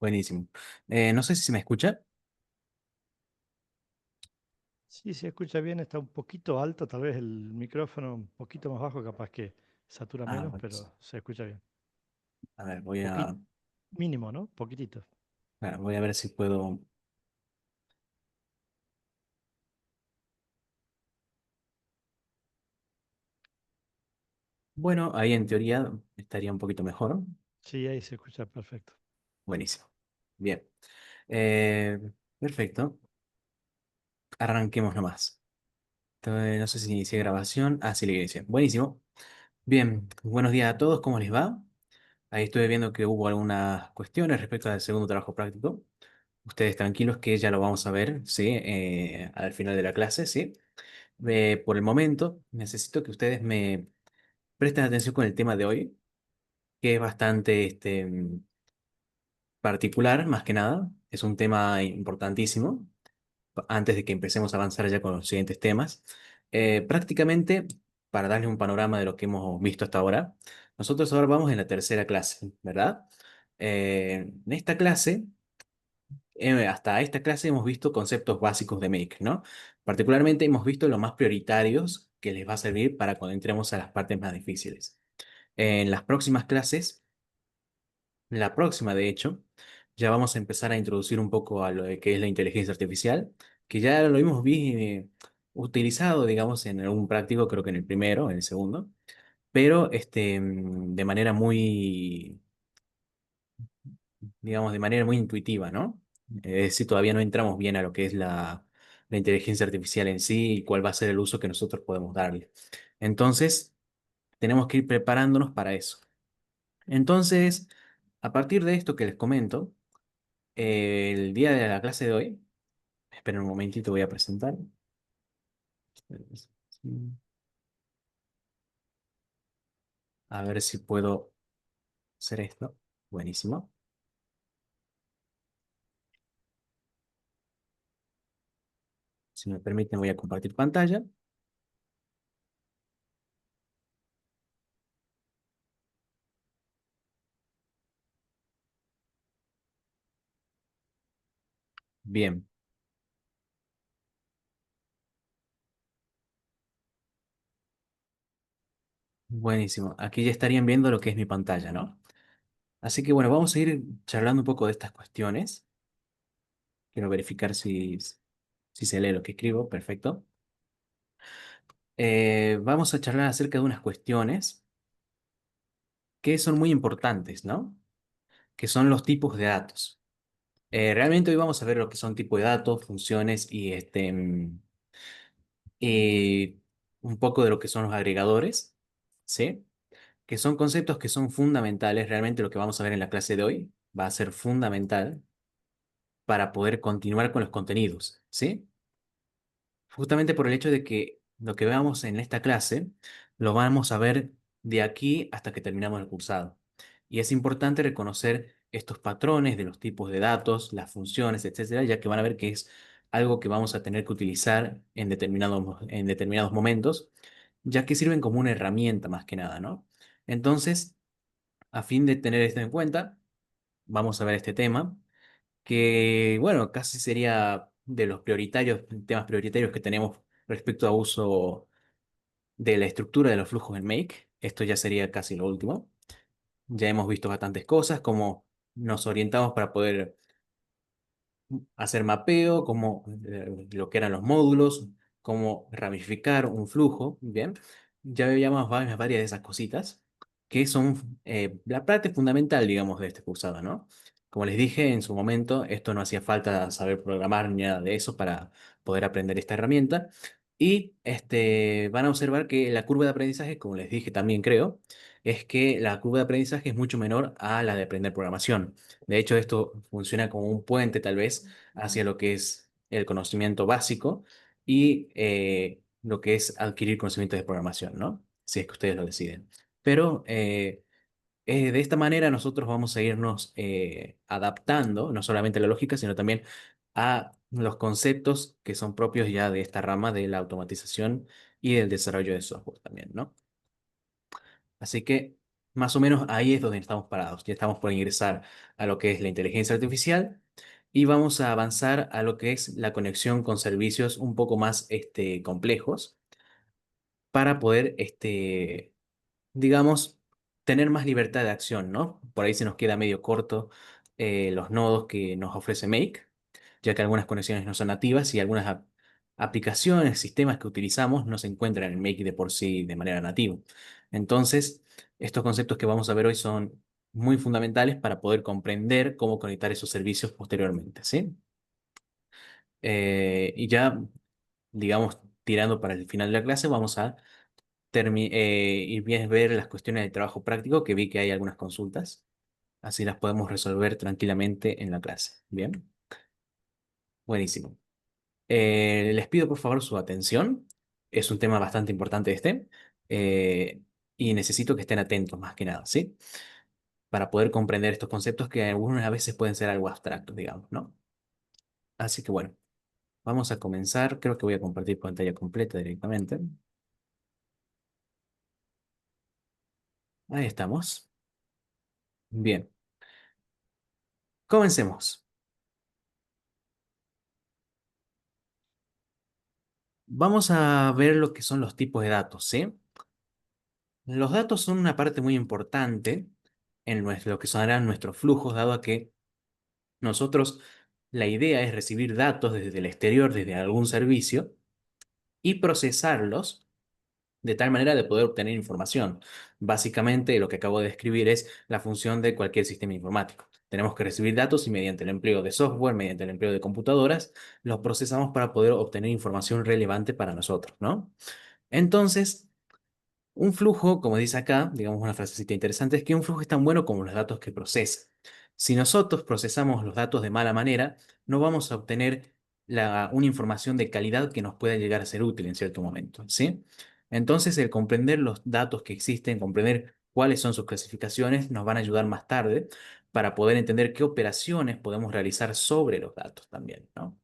Buenísimo. No sé si se me escucha. Sí, se escucha bien, está un poquito alto, tal vez el micrófono un poquito más bajo, capaz que satura menos, Pues, pero se escucha bien. a ver, Poquit mínimo, ¿no? Poquitito. voy a ver si puedo. Bueno, ahí en teoría estaría un poquito mejor. Sí, ahí se escucha perfecto. Buenísimo. Bien. Eh, Perfecto. Arranquemos nomás. Entonces, no sé si inicié grabación. Ah, sí, le inicié. Buenísimo. Bien. Buenos días a todos. ¿Cómo les va? Ahí estuve viendo que hubo algunas cuestiones respecto al segundo trabajo práctico. Ustedes tranquilos que ya lo vamos a ver, ¿sí? Al final de la clase, ¿sí? Por el momento, necesito que ustedes me presten atención con el tema de hoy, que es bastante particular, más que nada. Es un tema importantísimo, antes de que empecemos a avanzar ya con los siguientes temas. Prácticamente, para darles un panorama de lo que hemos visto hasta ahora, nosotros ahora vamos en la tercera clase, ¿verdad? En esta clase, hasta esta clase hemos visto conceptos básicos de Make, ¿no? Particularmente hemos visto los más prioritarios que les va a servir para cuando entremos a las partes más difíciles. En las próximas clases, la próxima de hecho, ya vamos a empezar a introducir un poco a lo de que es la inteligencia artificial, que ya lo hemos utilizado, digamos, en algún práctico, creo que en el primero, en el segundo, pero de manera muy, digamos, de manera muy intuitiva, ¿no? Es decir, todavía no entramos bien a lo que es la inteligencia artificial en sí y cuál va a ser el uso que nosotros podemos darle. Entonces, tenemos que ir preparándonos para eso. Entonces, a partir de esto que les comento, el día de la clase de hoy, esperen un momentito, voy a presentar. A ver si puedo hacer esto. Buenísimo. Si me permiten, voy a compartir pantalla. Bien, buenísimo. Aquí ya estarían viendo lo que es mi pantalla, ¿no? Así que bueno, vamos a ir charlando un poco de estas cuestiones. Quiero verificar si se lee lo que escribo. Perfecto. Vamos a charlar acerca de unas cuestiones que son muy importantes, ¿no? Que son los tipos de datos. Realmente hoy vamos a ver lo que son tipos de datos, funciones y un poco de lo que son los agregadores, ¿sí? Que son conceptos que son fundamentales. Realmente lo que vamos a ver en la clase de hoy va a ser fundamental para poder continuar con los contenidos, ¿sí? Justamente por el hecho de que lo que veamos en esta clase lo vamos a ver de aquí hasta que terminamos el cursado. Y es importante reconocer estos patrones de los tipos de datos, las funciones, etcétera, ya que van a ver que es algo que vamos a tener que utilizar en determinados momentos, ya que sirven como una herramienta más que nada, ¿no? Entonces, a fin de tener esto en cuenta, vamos a ver este tema que, bueno, casi sería de los temas prioritarios que tenemos respecto a uso de la estructura de los flujos en Make. Esto ya sería casi lo último. Ya hemos visto bastantes cosas, como nos orientamos para poder hacer mapeo, como lo que eran los módulos, cómo ramificar un flujo, ¿bien? Ya veíamos varias de esas cositas que son la parte fundamental, digamos, de este cursado, ¿no? Como les dije en su momento, esto no hacía falta saber programar ni nada de eso para poder aprender esta herramienta. Y van a observar que la curva de aprendizaje, como les dije también creo, es que la curva de aprendizaje es mucho menor a la de aprender programación. De hecho, esto funciona como un puente tal vez hacia lo que es el conocimiento básico y lo que es adquirir conocimientos de programación, ¿no? Si es que ustedes lo deciden. Pero de esta manera nosotros vamos a irnos adaptando, no solamente a la lógica, sino también a los conceptos que son propios ya de esta rama de la automatización y del desarrollo de software también, ¿no? Así que Más o menos ahí es donde estamos parados. Ya estamos por ingresar a lo que es la inteligencia artificial y vamos a avanzar a lo que es la conexión con servicios un poco más complejos para poder, digamos, tener más libertad de acción, ¿no? Por ahí se nos queda medio corto los nodos que nos ofrece Make, ya que algunas conexiones no son nativas y algunas aplicaciones, sistemas que utilizamos no se encuentran en Make de por sí de manera nativa. Entonces, estos conceptos que vamos a ver hoy son muy fundamentales para poder comprender cómo conectar esos servicios posteriormente, ¿sí? Y ya, digamos, tirando para el final de la clase, vamos a y bien ver las cuestiones de trabajo práctico, que vi que hay algunas consultas, así las podemos resolver tranquilamente en la clase. Bien, buenísimo. Les pido por favor su atención, es un tema bastante importante eh, y necesito que estén atentos más que nada, ¿sí? Para poder comprender estos conceptos que algunas veces pueden ser algo abstractos, digamos, ¿no? Así que bueno, vamos a comenzar, creo que voy a compartir pantalla completa directamente. Ahí estamos. Bien, comencemos. Vamos a ver lo que son los tipos de datos, ¿sí? Los datos son una parte muy importante en lo que son nuestros flujos, dado a que nosotros la idea es recibir datos desde el exterior, desde algún servicio, y procesarlos de tal manera de poder obtener información. Básicamente, lo que acabo de describir es la función de cualquier sistema informático. Tenemos que recibir datos y mediante el empleo de software, mediante el empleo de computadoras, los procesamos para poder obtener información relevante para nosotros, ¿no? Entonces, un flujo, como dice acá, digamos una frasecita interesante, es que un flujo es tan bueno como los datos que procesa. Si nosotros procesamos los datos de mala manera, no vamos a obtener una información de calidad que nos pueda llegar a ser útil en cierto momento, ¿sí? Entonces, el comprender los datos que existen, comprender cuáles son sus clasificaciones, nos van a ayudar más tarde para poder entender qué operaciones podemos realizar sobre los datos también, ¿no?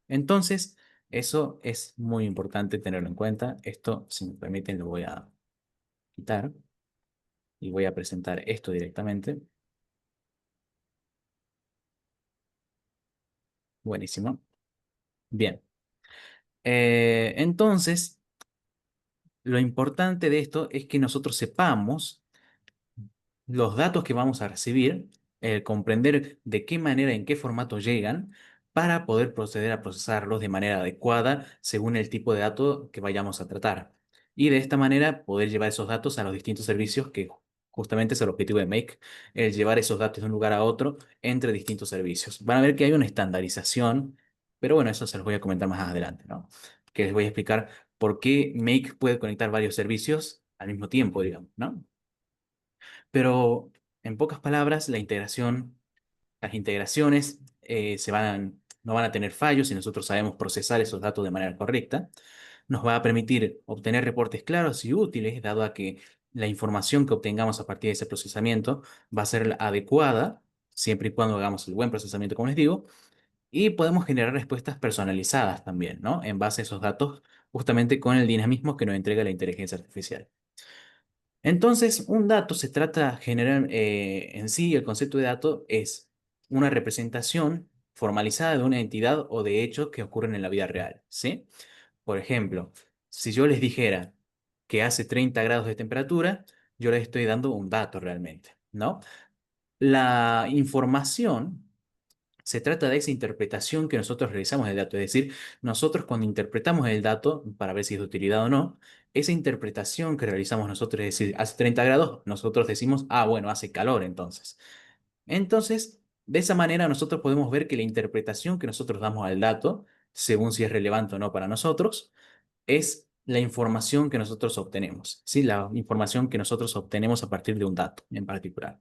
Entonces, eso es muy importante tenerlo en cuenta. Esto, si me permiten, lo voy a quitar y voy a presentar esto directamente. Buenísimo. Bien. Entonces, lo importante de esto es que nosotros sepamos los datos que vamos a recibir, comprender de qué manera, en qué formato llegan, para poder proceder a procesarlos de manera adecuada según el tipo de dato que vayamos a tratar. Y de esta manera poder llevar esos datos a los distintos servicios que justamente es el objetivo de Make, el llevar esos datos de un lugar a otro entre distintos servicios. Van a ver que hay una estandarización, pero bueno, eso se los voy a comentar más adelante, ¿no? Que les voy a explicar por qué Make puede conectar varios servicios al mismo tiempo, digamos, ¿no? Pero en pocas palabras, las integraciones no van a tener fallos si nosotros sabemos procesar esos datos de manera correcta. Nos va a permitir obtener reportes claros y útiles, dado a que la información que obtengamos a partir de ese procesamiento va a ser la adecuada, siempre y cuando hagamos el buen procesamiento, como les digo, y podemos generar respuestas personalizadas también, ¿no? En base a esos datos, justamente con el dinamismo que nos entrega la inteligencia artificial. Entonces, un dato se trata generar en sí, el concepto de dato es una representación formalizada de una entidad o de hechos que ocurren en la vida real, ¿sí? Por ejemplo, si yo les dijera que hace 30 grados de temperatura, yo les estoy dando un dato realmente, ¿no? La información se trata de esa interpretación que nosotros realizamos del dato. Es decir, nosotros cuando interpretamos el dato, para ver si es de utilidad o no, esa interpretación que realizamos nosotros, es decir, hace 30 grados, nosotros decimos, ah, bueno, hace calor entonces. Entonces, de esa manera nosotros podemos ver que la interpretación que nosotros damos al dato, según si es relevante o no para nosotros, es la información que nosotros obtenemos, ¿sí? La información que nosotros obtenemos a partir de un dato en particular.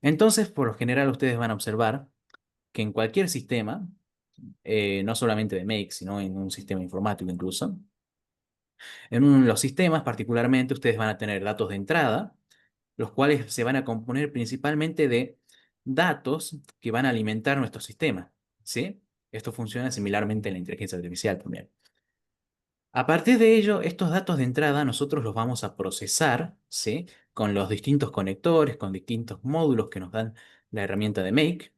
Entonces, por lo general, ustedes van a observar que en cualquier sistema, no solamente de Make, sino en un sistema informático incluso, los sistemas particularmente ustedes van a tener datos de entrada, los cuales se van a componer principalmente de datos que van a alimentar nuestro sistema, ¿sí? Esto funciona similarmente en la inteligencia artificial también. A partir de ello, estos datos de entrada nosotros los vamos a procesar, ¿sí? con los distintos conectores, con distintos módulos que nos dan la herramienta de Make.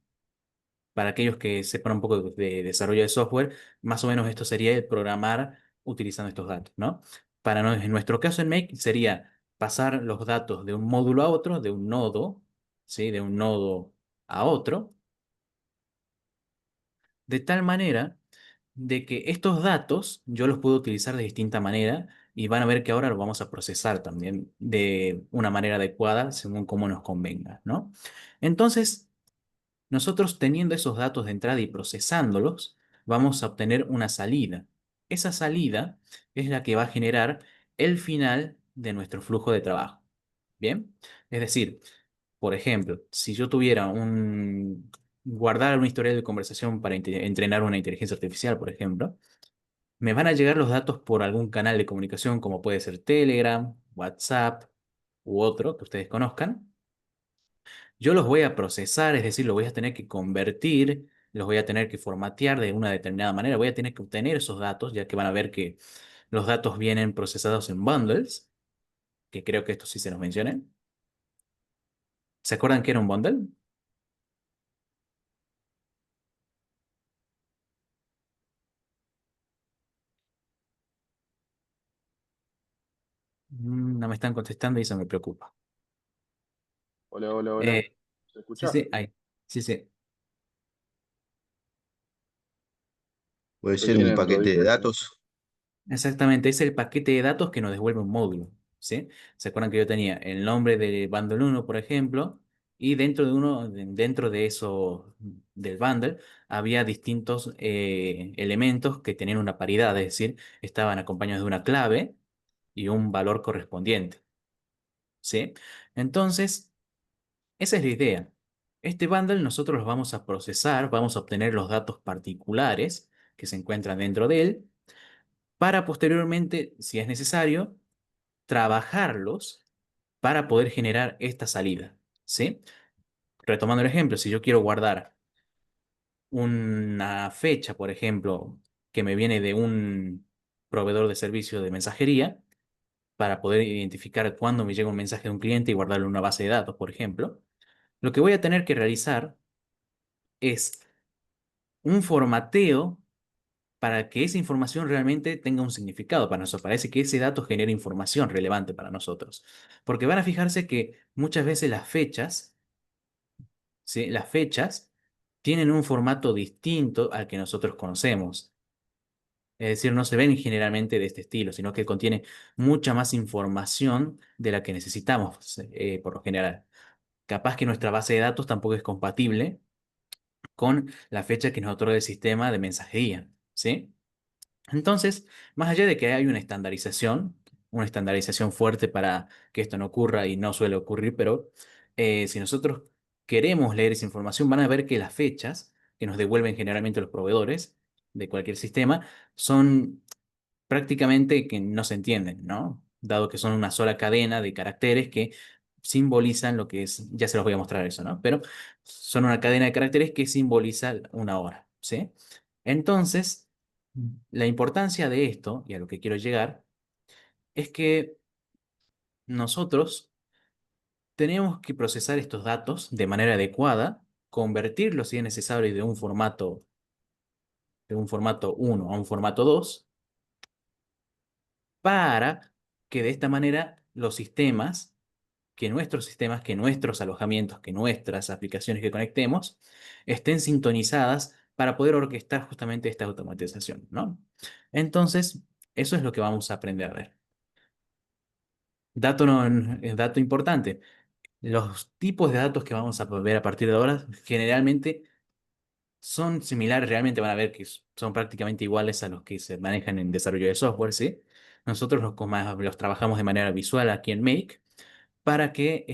Para aquellos que sepan un poco de desarrollo de software, más o menos esto sería el programar utilizando estos datos, ¿no? En nuestro caso en Make sería pasar los datos de un módulo a otro, de un nodo, ¿sí? De un nodo a otro, de tal manera de que estos datos yo los puedo utilizar de distinta manera y van a ver que ahora los vamos a procesar también de una manera adecuada según cómo nos convenga, ¿no? Entonces, nosotros teniendo esos datos de entrada y procesándolos, vamos a obtener una salida. Esa salida es la que va a generar el final de nuestro flujo de trabajo. ¿Bien? Es decir, por ejemplo, si yo tuviera guardar un historial de conversación para entrenar una inteligencia artificial, por ejemplo, me van a llegar los datos por algún canal de comunicación como puede ser Telegram, WhatsApp u otro que ustedes conozcan. Yo los voy a procesar, es decir, los voy a tener que convertir, los voy a tener que formatear de una determinada manera, voy a tener que obtener esos datos, ya que van a ver que los datos vienen procesados en bundles, que creo que esto sí se nos menciona. ¿Se acuerdan que era un bundle? No me están contestando y eso me preocupa. Hola, hola, hola. Eh, ¿Se sí, escucha? sí, ahí. Sí, sí. Puede ¿Qué ser un tienen? Lo paquete de dije. datos. Exactamente, es el paquete de datos que nos devuelve un módulo, ¿sí? ¿Se acuerdan que yo tenía el nombre de bundle uno, por ejemplo, y dentro de eso, del bundle, había distintos elementos que tenían una paridad, es decir, estaban acompañados de una clave y un valor correspondiente, ¿sí? Entonces, esa es la idea. Este bundle nosotros los vamos a procesar, vamos a obtener los datos particulares que se encuentran dentro de él, para posteriormente, si es necesario, trabajarlos para poder generar esta salida, ¿sí? Retomando el ejemplo, si yo quiero guardar una fecha, por ejemplo, que me viene de un proveedor de servicio de mensajería, para poder identificar cuándo me llega un mensaje de un cliente y guardarlo en una base de datos, por ejemplo, lo que voy a tener que realizar es un formateo para que esa información realmente tenga un significado para nosotros. Parece que ese dato genera información relevante para nosotros. Porque van a fijarse que muchas veces las fechas, ¿sí? Las fechas tienen un formato distinto al que nosotros conocemos. Es decir, no se ven generalmente de este estilo, sino que contiene mucha más información de la que necesitamos, por lo general. Capaz que nuestra base de datos tampoco es compatible con la fecha que nos otorga el sistema de mensajería, ¿sí? Entonces, más allá de que hay una estandarización fuerte para que esto no ocurra y no suele ocurrir, pero si nosotros queremos leer esa información, van a ver que las fechas que nos devuelven generalmente los proveedores de cualquier sistema son prácticamente que no se entienden, ¿no? Dado que son una sola cadena de caracteres que simbolizan lo que es, ya se los voy a mostrar eso, ¿no? Pero son una cadena de caracteres que simboliza una hora, ¿sí? Entonces, la importancia de esto, y a lo que quiero llegar, es que nosotros tenemos que procesar estos datos de manera adecuada, convertirlos si es necesario de un formato uno a un formato 2 para que de esta manera nuestros sistemas, que nuestros alojamientos, que nuestras aplicaciones que conectemos estén sintonizadas para poder orquestar justamente esta automatización, ¿no? Entonces, eso es lo que vamos a aprender a ver. Dato, no, dato importante. Los tipos de datos que vamos a ver a partir de ahora generalmente son similares, realmente van a ver que son prácticamente iguales a los que se manejan en desarrollo de software, ¿sí? Nosotros los trabajamos de manera visual aquí en Make para que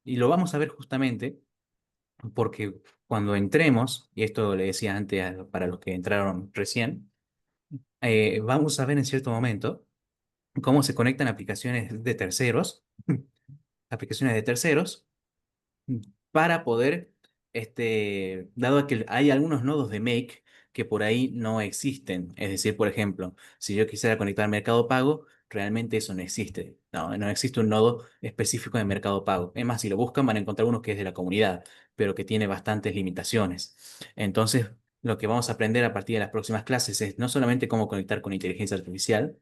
y lo vamos a ver justamente porque cuando entremos, y esto le decía antes para los que entraron recién, vamos a ver en cierto momento cómo se conectan aplicaciones de terceros, aplicaciones de terceros para poder, dado que hay algunos nodos de Make que por ahí no existen. Es decir, por ejemplo, si yo quisiera conectar Mercado Pago, realmente eso no existe. No, no existe un nodo específico de Mercado Pago. Es más, si lo buscan van a encontrar uno que es de la comunidad, pero que tiene bastantes limitaciones. Entonces, lo que vamos a aprender a partir de las próximas clases es no solamente cómo conectar con inteligencia artificial,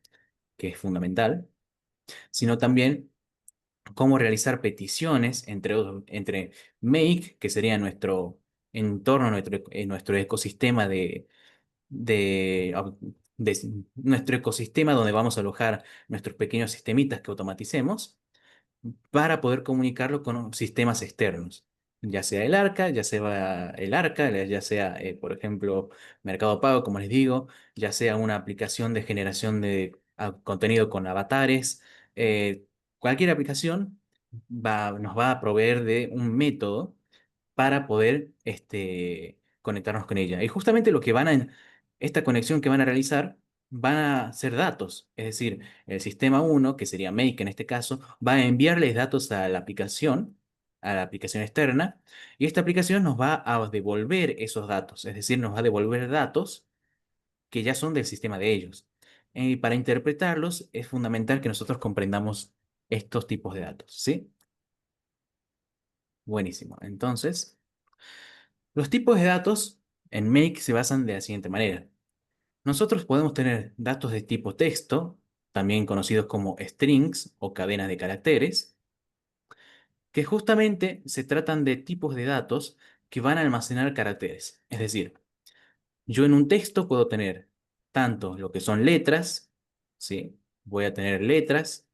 que es fundamental, sino también cómo realizar peticiones entre Make, que sería nuestro entorno, nuestro ecosistema de, nuestro ecosistema donde vamos a alojar nuestros pequeños sistemitas que automaticemos para poder comunicarlo con sistemas externos, ya sea el arca, ya sea, por ejemplo, Mercado Pago, como les digo, ya sea una aplicación de generación de contenido con avatares. Cualquier aplicación nos va a proveer de un método para poder conectarnos con ella. Y justamente esta conexión que van a realizar van a ser datos, es decir, el sistema uno, que sería Make en este caso, va a enviarles datos a la aplicación externa, y esta aplicación nos va a devolver esos datos, es decir, nos va a devolver datos que ya son del sistema de ellos. Y para interpretarlos es fundamental que nosotros comprendamos estos tipos de datos, ¿sí? Buenísimo. Entonces, los tipos de datos en Make se basan de la siguiente manera. Nosotros podemos tener datos de tipo texto, también conocidos como strings o cadenas de caracteres, que justamente se tratan de tipos de datos que van a almacenar caracteres. Es decir, yo en un texto puedo tener tanto lo que son letras, ¿sí? Voy a tener letras,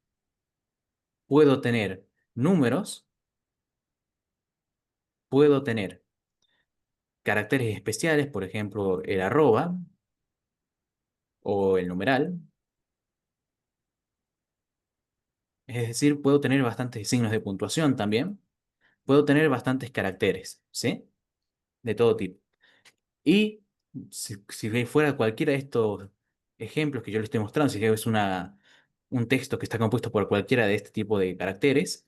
puedo tener números, puedo tener caracteres especiales, por ejemplo, el arroba o el numeral. Es decir, puedo tener bastantes signos de puntuación también. Puedo tener bastantes caracteres, ¿sí? De todo tipo. Y si fuera cualquiera de estos ejemplos que yo le estoy mostrando, si es un texto que está compuesto por cualquiera de este tipo de caracteres,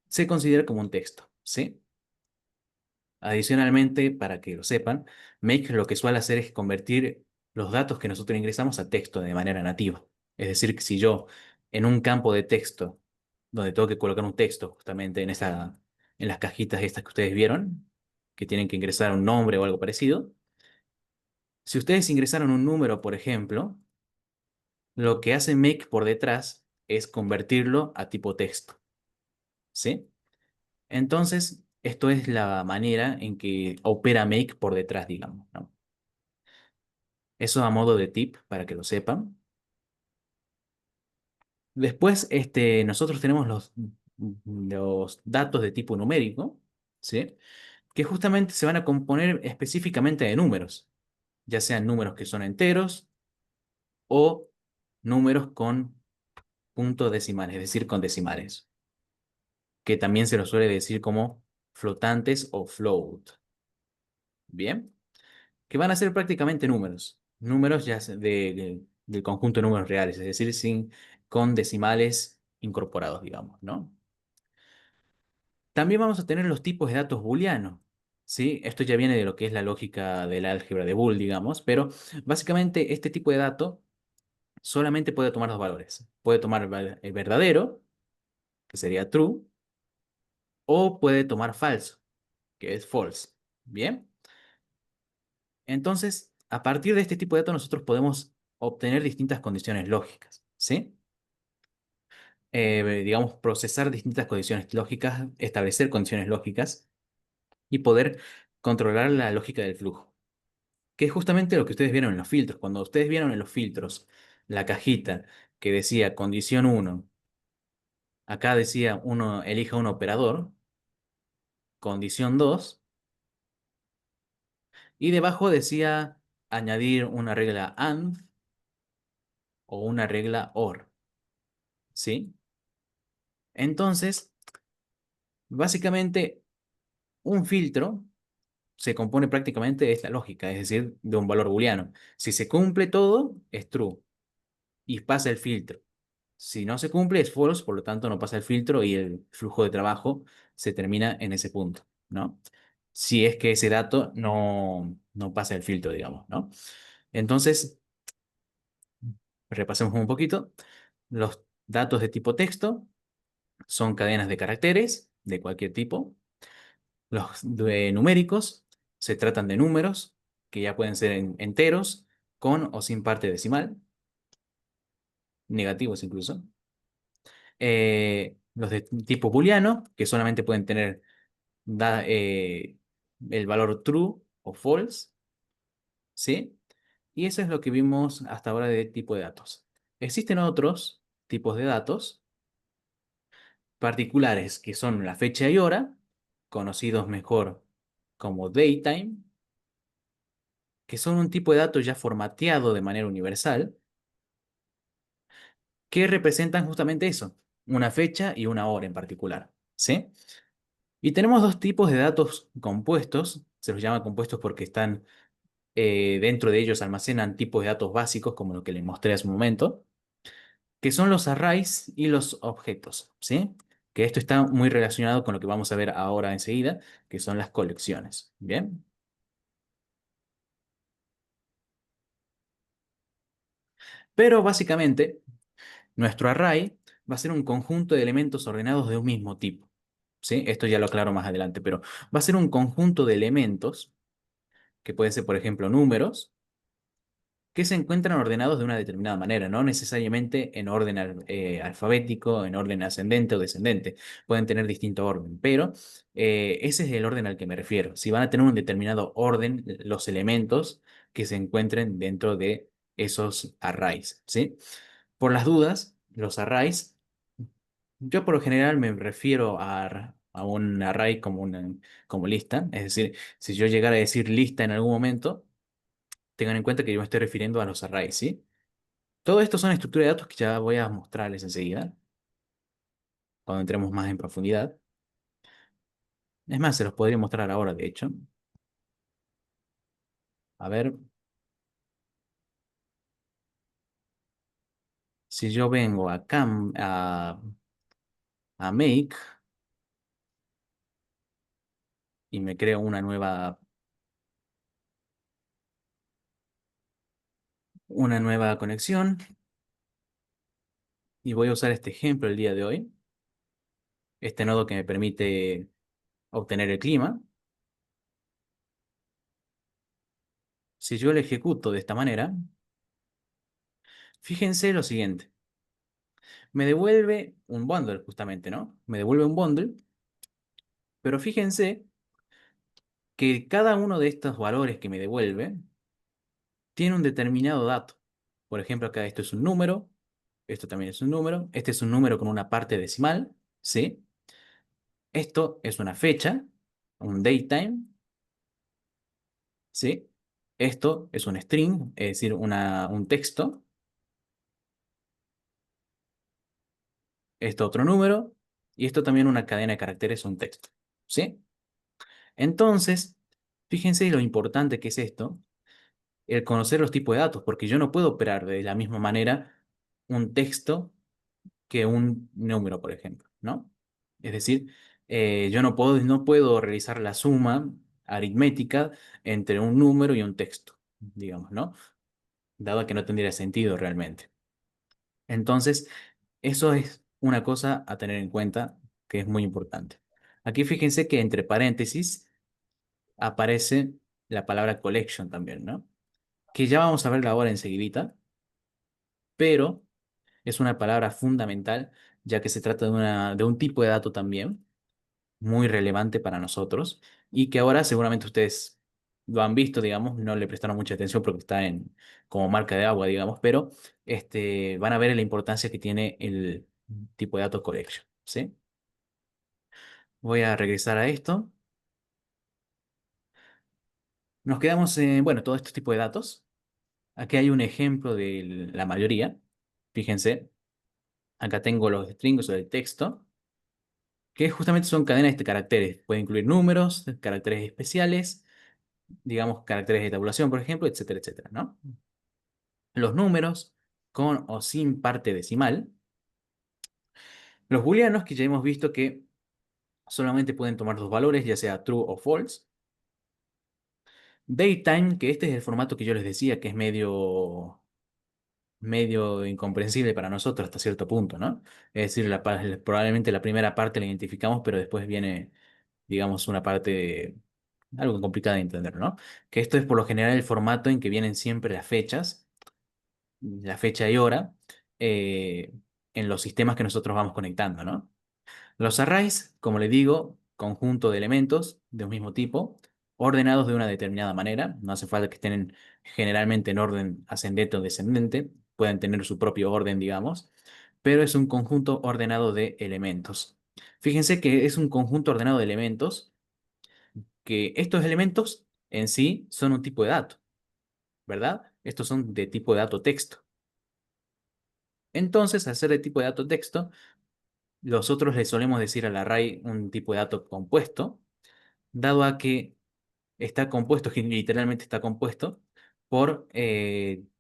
se considera como un texto, ¿sí? Adicionalmente, para que lo sepan, Make lo que suele hacer es convertir los datos que nosotros ingresamos a texto de manera nativa. Es decir, que si yo en un campo de texto, donde tengo que colocar un texto justamente en las cajitas estas que ustedes vieron, que tienen que ingresar un nombre o algo parecido, si ustedes ingresaron un número, por ejemplo, lo que hace Make por detrás es convertirlo a tipo texto, ¿sí? Entonces, esto es la manera en que opera Make por detrás, digamos, ¿no? Eso a modo de tip para que lo sepan. Después, nosotros tenemos los datos de tipo numérico, ¿sí? Que justamente se van a componer específicamente de números, ya sean números que son enteros o números con puntos decimales, es decir, con decimales, que también se los suele decir como flotantes o float. Bien, que van a ser prácticamente números ya del conjunto de números reales, es decir, con decimales incorporados, digamos, ¿no? También vamos a tener los tipos de datos booleanos, ¿sí? Esto ya viene de lo que es la lógica del álgebra de Boole, digamos, pero básicamente este tipo de dato solamente puede tomar dos valores. Puede tomar el verdadero, que sería true, o puede tomar falso, que es false. Bien, entonces, a partir de este tipo de datos nosotros podemos obtener distintas condiciones lógicas, ¿sí? Digamos, procesar distintas condiciones lógicas, establecer condiciones lógicas y poder controlar la lógica del flujo, que es justamente lo que ustedes vieron en los filtros. Cuando ustedes vieron en los filtros la cajita que decía condición uno, acá decía uno, elija un operador, condición 2, y debajo decía añadir una regla AND o una regla OR, ¿sí? Entonces, básicamente, un filtro se compone prácticamente de esta lógica, es decir, de un valor booleano. Si se cumple todo, es true y pasa el filtro. Si no se cumple, es false, por lo tanto no pasa el filtro y el flujo de trabajo se termina en ese punto, ¿no? Si es que ese dato no pasa el filtro, digamos, ¿no? Entonces, repasemos un poquito. Los datos de tipo texto son cadenas de caracteres de cualquier tipo. Los de numéricos se tratan de números que ya pueden ser enteros, con o sin parte decimal, negativos incluso. Los de tipo booleano, que solamente pueden tener el valor true o false, ¿sí? Y eso es lo que vimos hasta ahora de tipo de datos. Existen otros tipos de datos particulares que son la fecha y hora, conocidos mejor como datetime, que son un tipo de datos ya formateado de manera universal, que representan justamente eso, una fecha y una hora en particular, ¿sí? Y tenemos dos tipos de datos compuestos, se los llama compuestos porque están dentro de ellos almacenan tipos de datos básicos, como lo que les mostré hace un momento, que son los arrays y los objetos, ¿sí? Que esto está muy relacionado con lo que vamos a ver ahora enseguida, que son las colecciones, ¿bien? Pero básicamente, nuestro array va a ser un conjunto de elementos ordenados de un mismo tipo, ¿sí? Esto ya lo aclaro más adelante, pero va a ser un conjunto de elementos, que pueden ser, por ejemplo, números, que se encuentran ordenados de una determinada manera, no necesariamente en orden alfabético, en orden ascendente o descendente. Pueden tener distinto orden, pero ese es el orden al que me refiero. Si van a tener un determinado orden, los elementos que se encuentren dentro de esos arrays, ¿sí? Por las dudas, los arrays, yo por lo general me refiero a un array como, como lista, es decir, si yo llegara a decir lista en algún momento, tengan en cuenta que yo me estoy refiriendo a los arrays, ¿sí? Todo esto son estructuras de datos que ya voy a mostrarles enseguida, cuando entremos más en profundidad. Es más, se los podría mostrar ahora, de hecho. A ver, si yo vengo acá a Make y me creo una nueva conexión y voy a usar este ejemplo el día de hoy, este nodo que me permite obtener el clima. Si yo lo ejecuto de esta manera, fíjense lo siguiente. Me devuelve un bundle, justamente, ¿no? Me devuelve un bundle, pero fíjense que cada uno de estos valores que me devuelve tiene un determinado dato. Por ejemplo, acá esto es un número, esto también es un número, este es un número con una parte decimal, ¿sí? Esto es una fecha, un datetime, ¿sí? Esto es un string, es decir, un texto. Esto otro número, y esto también una cadena de caracteres, un texto, ¿sí? Entonces, fíjense lo importante que es esto, el conocer los tipos de datos, porque yo no puedo operar de la misma manera un texto que un número, por ejemplo, ¿no? Es decir, yo no puedo realizar la suma aritmética entre un número y un texto, digamos, ¿no? Dado que no tendría sentido realmente. Entonces, eso es una cosa a tener en cuenta que es muy importante. Aquí fíjense que entre paréntesis aparece la palabra collection también, ¿no? Que ya vamos a verla ahora enseguidita, pero es una palabra fundamental ya que se trata de un tipo de dato también muy relevante para nosotros y que ahora seguramente ustedes lo han visto, digamos, no le prestaron mucha atención porque está como marca de agua, digamos, pero van a ver la importancia que tiene el tipo de dato collection, ¿sí? Voy a regresar a esto. Nos quedamos en, bueno, todo este tipo de datos. Aquí hay un ejemplo de la mayoría. Fíjense, acá tengo los strings o el texto, que justamente son cadenas de caracteres. Puede incluir números, caracteres especiales, digamos, caracteres de tabulación, por ejemplo, etcétera, etcétera, ¿no? Los números con o sin parte decimal. Los booleanos, que ya hemos visto que solamente pueden tomar dos valores, ya sea true o false. Datetime, que este es el formato que yo les decía, que es medio medio incomprensible para nosotros hasta cierto punto, ¿no? Es decir, probablemente la primera parte la identificamos, pero después viene, digamos, una parte algo complicada de entender, ¿no? Que esto es por lo general el formato en que vienen siempre las fechas, la fecha y hora, eh, en los sistemas que nosotros vamos conectando, ¿no? Los arrays, como le digo, conjunto de elementos de un mismo tipo, ordenados de una determinada manera. No hace falta que estén generalmente en orden ascendente o descendente. Pueden tener su propio orden, digamos, pero es un conjunto ordenado de elementos. Fíjense que es un conjunto ordenado de elementos, que estos elementos en sí son un tipo de dato, ¿verdad? Estos son de tipo de dato texto. Entonces, al ser de tipo de dato texto, nosotros le solemos decir al array un tipo de dato compuesto, dado a que está compuesto, que literalmente está compuesto por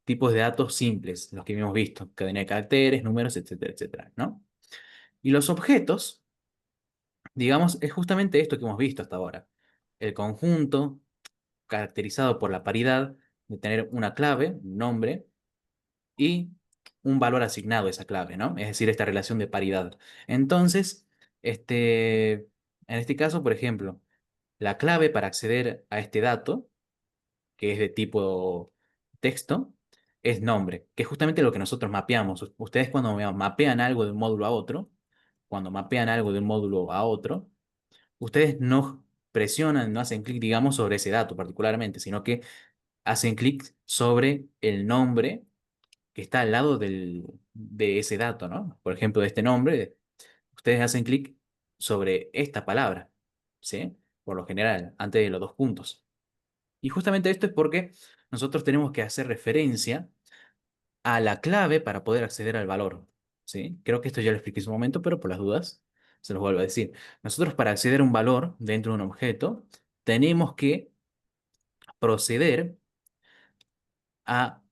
tipos de datos simples, los que hemos visto, cadena de caracteres, números, etcétera, etcétera, ¿no? Y los objetos, digamos, es justamente esto que hemos visto hasta ahora. El conjunto caracterizado por la paridad de tener una clave, un nombre, y un valor asignado a esa clave, ¿no? Es decir, esta relación de paridad. Entonces, en este caso, por ejemplo, la clave para acceder a este dato, que es de tipo texto, es nombre, que es justamente lo que nosotros mapeamos. Ustedes cuando mapean algo de un módulo a otro, cuando mapean algo de un módulo a otro, ustedes no presionan, no hacen clic, digamos, sobre ese dato particularmente, sino que hacen clic sobre el nombre que está al lado de ese dato, ¿no? Por ejemplo, de este nombre, ustedes hacen clic sobre esta palabra, ¿sí? Por lo general, antes de los dos puntos. Y justamente esto es porque nosotros tenemos que hacer referencia a la clave para poder acceder al valor, ¿sí? Creo que esto ya lo expliqué en su momento, pero por las dudas se los vuelvo a decir. Nosotros para acceder a un valor dentro de un objeto, tenemos que proceder a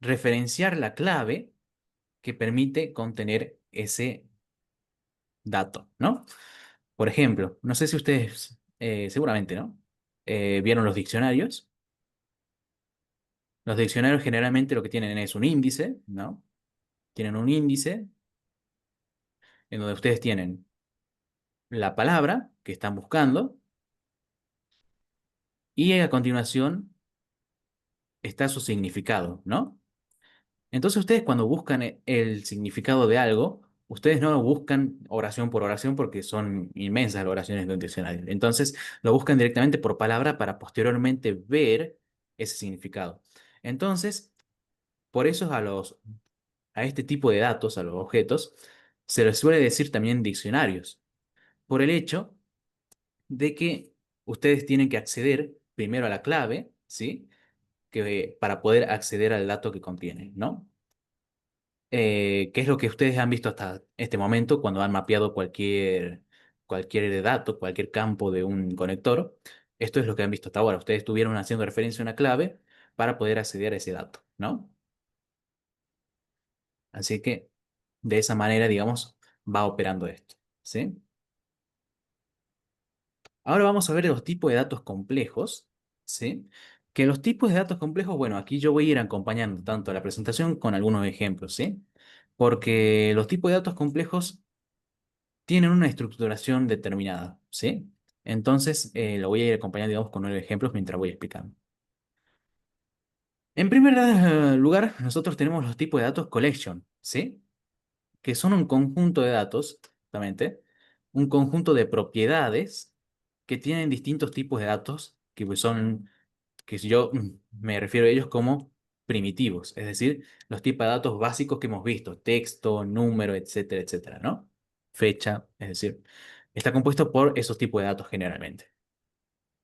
referenciar la clave que permite contener ese dato, ¿no? Por ejemplo, no sé si ustedes, seguramente, ¿no? ¿Vieron los diccionarios? Los diccionarios generalmente lo que tienen es un índice, ¿no? Tienen un índice en donde ustedes tienen la palabra que están buscando y a continuación está su significado, ¿no? Entonces ustedes cuando buscan el significado de algo, ustedes no lo buscan oración por oración porque son inmensas las oraciones de un diccionario. Entonces lo buscan directamente por palabra para posteriormente ver ese significado. Entonces, por eso a este tipo de datos, a los objetos, se les suele decir también diccionarios, por el hecho de que ustedes tienen que acceder primero a la clave, ¿sí? Para poder acceder al dato que contiene, ¿no? ¿Qué es lo que ustedes han visto hasta este momento cuando han mapeado cualquier dato, cualquier campo de un conector? Esto es lo que han visto hasta ahora. Ustedes estuvieron haciendo referencia a una clave para poder acceder a ese dato, ¿no? Así que de esa manera, digamos, va operando esto, ¿sí? Ahora vamos a ver los tipos de datos complejos, ¿sí? Que los tipos de datos complejos, bueno, aquí yo voy a ir acompañando tanto la presentación con algunos ejemplos, ¿sí? Porque los tipos de datos complejos tienen una estructuración determinada, ¿sí? Entonces, lo voy a ir acompañando, digamos, con nueve ejemplos mientras voy explicando. En primer lugar, nosotros tenemos los tipos de datos collection, ¿sí? Que son un conjunto de datos, justamente, un conjunto de propiedades que tienen distintos tipos de datos, que pues son, que si yo me refiero a ellos como primitivos, es decir, los tipos de datos básicos que hemos visto, texto, número, etcétera, etcétera, ¿no? Fecha, es decir, está compuesto por esos tipos de datos generalmente.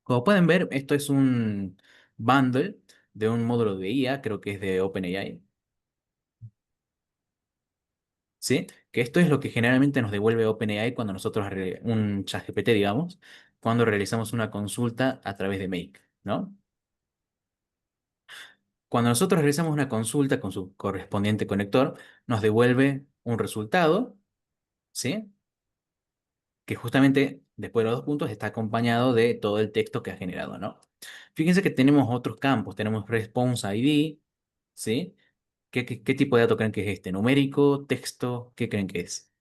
Como pueden ver, esto es un bundle de un módulo de IA, creo que es de OpenAI, ¿sí? Que esto es lo que generalmente nos devuelve OpenAI cuando nosotros, un ChatGPT, digamos, cuando realizamos una consulta a través de Make, ¿no? Cuando nosotros realizamos una consulta con su correspondiente conector, nos devuelve un resultado, ¿sí? Que justamente después de los dos puntos está acompañado de todo el texto que ha generado, ¿no? Fíjense que tenemos otros campos, tenemos Response ID, ¿sí? ¿Qué tipo de dato creen que es este? ¿Numérico? ¿Texto? ¿Qué creen que es?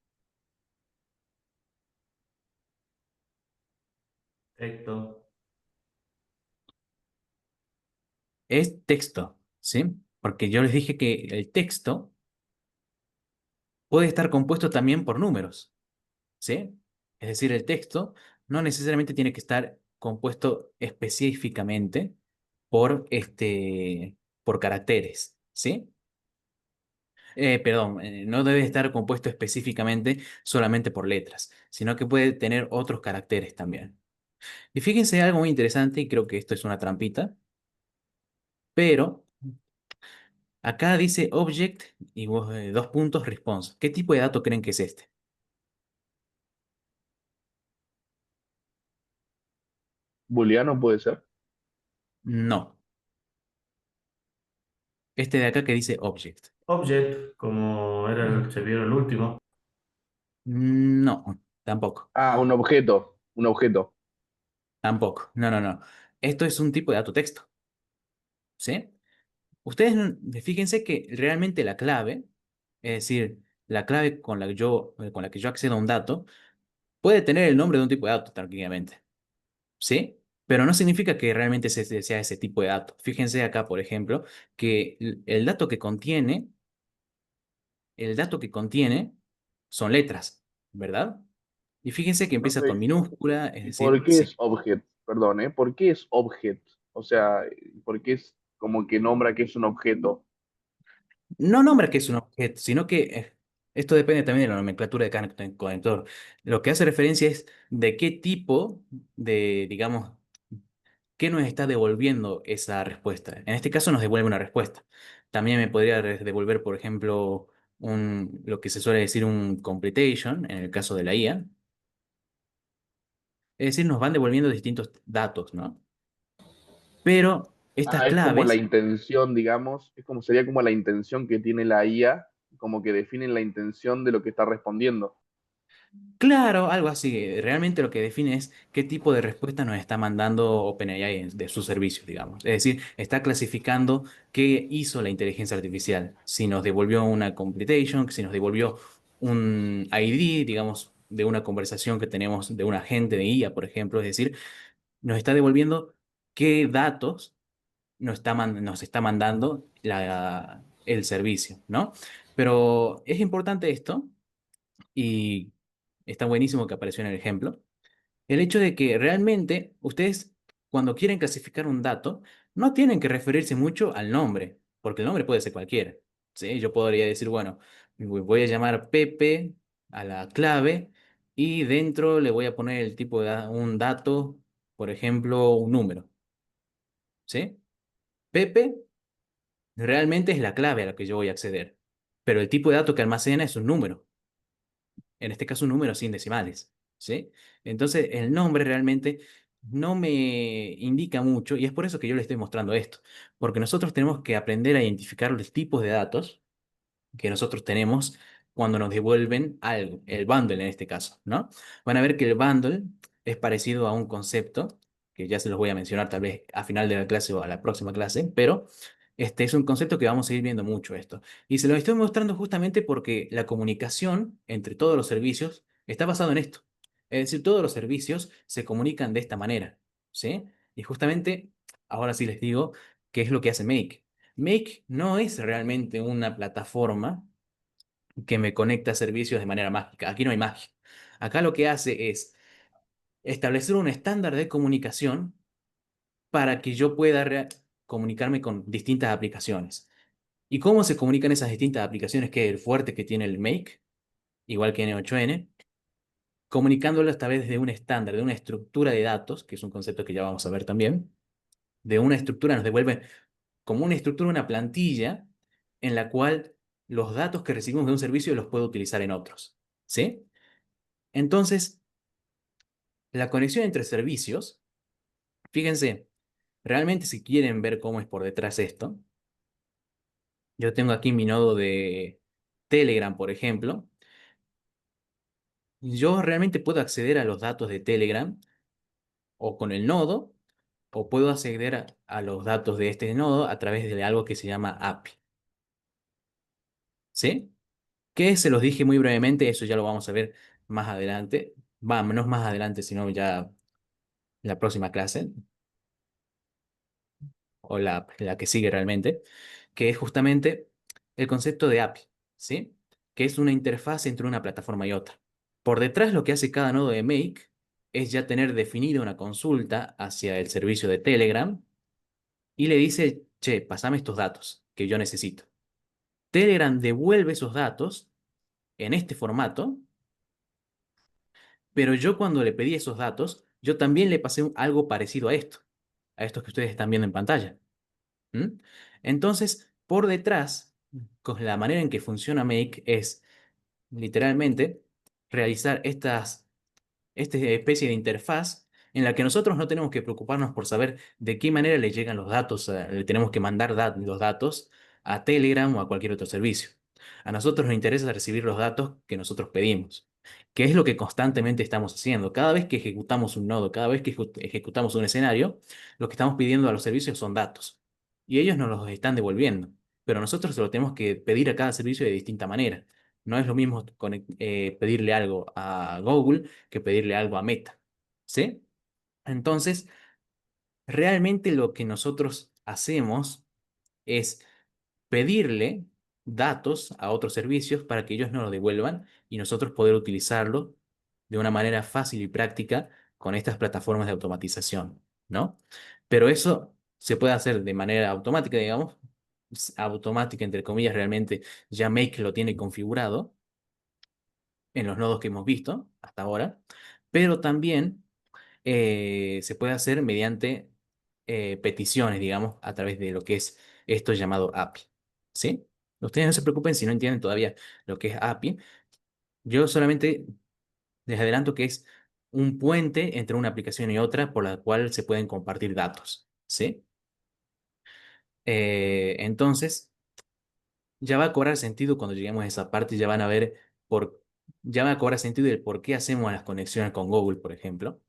Perfecto. Es texto, ¿sí? Porque yo les dije que el texto puede estar compuesto también por números, ¿sí? Es decir, el texto no necesariamente tiene que estar compuesto específicamente por caracteres, ¿sí? Perdón, no debe estar compuesto específicamente solamente por letras, sino que puede tener otros caracteres también. Y fíjense algo muy interesante, y creo que esto es una trampita, pero acá dice object y dos puntos response. ¿Qué tipo de dato creen que es este? Booleano puede ser. No. Este de acá que dice object. Object, como era el se vieron el último. No, tampoco. Ah, un objeto. Un objeto. Tampoco. No, no, no. Esto es un tipo de dato texto, ¿sí? Ustedes fíjense que realmente la clave, es decir, la clave con la que yo accedo a un dato, puede tener el nombre de un tipo de dato, tranquilamente, ¿sí? Pero no significa que realmente sea ese tipo de dato. Fíjense acá, por ejemplo, que el dato que contiene son letras, ¿verdad? Y fíjense que empieza con Profe, minúscula, es ¿y decir, por qué sí. es objet? Perdón, ¿eh? ¿Por qué es objet? O sea, ¿por qué es como que nombra que es un objeto? No nombra que es un objeto, sino que esto depende también de la nomenclatura de cada conector. Lo que hace referencia es de qué tipo de, digamos, qué nos está devolviendo esa respuesta. En este caso nos devuelve una respuesta. También me podría devolver, por ejemplo, lo que se suele decir un completion, en el caso de la IA. Es decir, nos van devolviendo distintos datos, ¿no? Pero estas Ah, es como la claves. intención, digamos, es como sería como la intención que tiene la IA, como que definen la intención de lo que está respondiendo. Claro, algo así. Realmente lo que define es qué tipo de respuesta nos está mandando OpenAI de sus servicios, digamos. Es decir, está clasificando qué hizo la inteligencia artificial. Si nos devolvió una computation, si nos devolvió un ID, digamos, de una conversación que tenemos de un agente de IA, por ejemplo. Es decir, nos está devolviendo qué datos nos está mandando el servicio, ¿no? Pero es importante esto y está buenísimo que apareció en el ejemplo, el hecho de que realmente ustedes, cuando quieren clasificar un dato, no tienen que referirse mucho al nombre, porque el nombre puede ser cualquiera. ¿Sí? Yo podría decir, bueno, voy a llamar Pepe a la clave y dentro le voy a poner el tipo de un dato, por ejemplo, un número. ¿Sí? Pepe realmente es la clave a la que yo voy a acceder, pero el tipo de dato que almacena es un número. En este caso un número sin decimales, ¿sí? Entonces el nombre realmente no me indica mucho y es por eso que yo le estoy mostrando esto, porque nosotros tenemos que aprender a identificar los tipos de datos que nosotros tenemos cuando nos devuelven algo, el bundle en este caso, ¿no? Van a ver que el bundle es parecido a un concepto, que ya se los voy a mencionar tal vez a final de la clase o a la próxima clase, pero este es un concepto que vamos a ir viendo mucho esto. Y se lo estoy mostrando justamente porque la comunicación entre todos los servicios está basado en esto. Es decir, todos los servicios se comunican de esta manera, ¿sí? Y justamente, ahora sí les digo qué es lo que hace Make. Make no es realmente una plataforma que me conecta a servicios de manera mágica. Aquí no hay magia. Acá lo que hace es establecer un estándar de comunicación para que yo pueda comunicarme con distintas aplicaciones. ¿Y cómo se comunican esas distintas aplicaciones? Que es el fuerte que tiene el Make, igual que N8N, comunicándolo esta vez de un estándar, de una estructura de datos, que es un concepto que ya vamos a ver también. De una estructura nos devuelve como una estructura, una plantilla en la cual los datos que recibimos de un servicio los puedo utilizar en otros. ¿Sí? Entonces, la conexión entre servicios, fíjense, realmente si quieren ver cómo es por detrás esto, yo tengo aquí mi nodo de Telegram, por ejemplo. Yo realmente puedo acceder a los datos de Telegram o con el nodo, o puedo acceder a los datos de este nodo a través de algo que se llama API. ¿sí? Que se los dije muy brevemente, eso ya lo vamos a ver más adelante. Va, no más adelante, sino ya en la próxima clase, o la que sigue realmente, que es justamente el concepto de API, ¿sí? Que es una interfaz entre una plataforma y otra. Por detrás, lo que hace cada nodo de Make es ya tener definida una consulta hacia el servicio de Telegram y le dice, che, pasame estos datos que yo necesito. Telegram devuelve esos datos en este formato, pero yo cuando le pedí esos datos, yo también le pasé algo parecido a estos que ustedes están viendo en pantalla. ¿Mm? Entonces, por detrás, con la manera en que funciona Make es literalmente realizar esta especie de interfaz en la que nosotros no tenemos que preocuparnos por saber de qué manera le llegan los datos, le tenemos que mandar los datos a Telegram o a cualquier otro servicio. A nosotros nos interesa recibir los datos que nosotros pedimos, que es lo que constantemente estamos haciendo. Cada vez que ejecutamos un nodo, cada vez que ejecutamos un escenario, lo que estamos pidiendo a los servicios son datos y ellos nos los están devolviendo, pero nosotros se lo tenemos que pedir a cada servicio de distinta manera. No es lo mismo pedirle algo a Google que pedirle algo a Meta, ¿sí? Entonces, realmente lo que nosotros hacemos es pedirle datos a otros servicios para que ellos nos lo devuelvan y nosotros poder utilizarlo de una manera fácil y práctica con estas plataformas de automatización, ¿no? Pero eso se puede hacer de manera automática, digamos, automática entre comillas, realmente ya Make lo tiene configurado en los nodos que hemos visto hasta ahora, pero también se puede hacer mediante peticiones, digamos, a través de lo que es esto llamado API. ¿Sí? Ustedes no se preocupen si no entienden todavía lo que es API. Yo solamente les adelanto que es un puente entre una aplicación y otra por la cual se pueden compartir datos. ¿Sí? Entonces, ya va a cobrar sentido cuando lleguemos a esa parte, ya van a ver por, ya va a cobrar sentido el por qué hacemos las conexiones con Google, por ejemplo.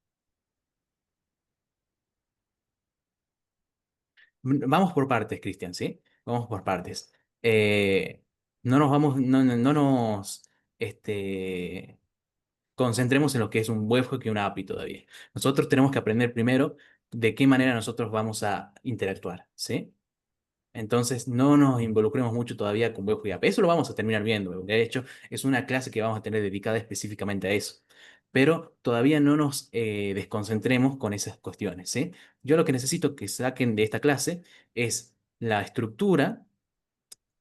Vamos por partes, Cristian, ¿sí? Vamos por partes. Eh, no nos este, concentremos en lo que es un webhook y una API todavía. Nosotros tenemos que aprender primero de qué manera nosotros vamos a interactuar, ¿sí? Entonces, no nos involucremos mucho todavía con webhook y API. Eso lo vamos a terminar viendo. De hecho, es una clase que vamos a tener dedicada específicamente a eso. Pero todavía no nos desconcentremos con esas cuestiones, ¿sí? Yo lo que necesito que saquen de esta clase es la estructura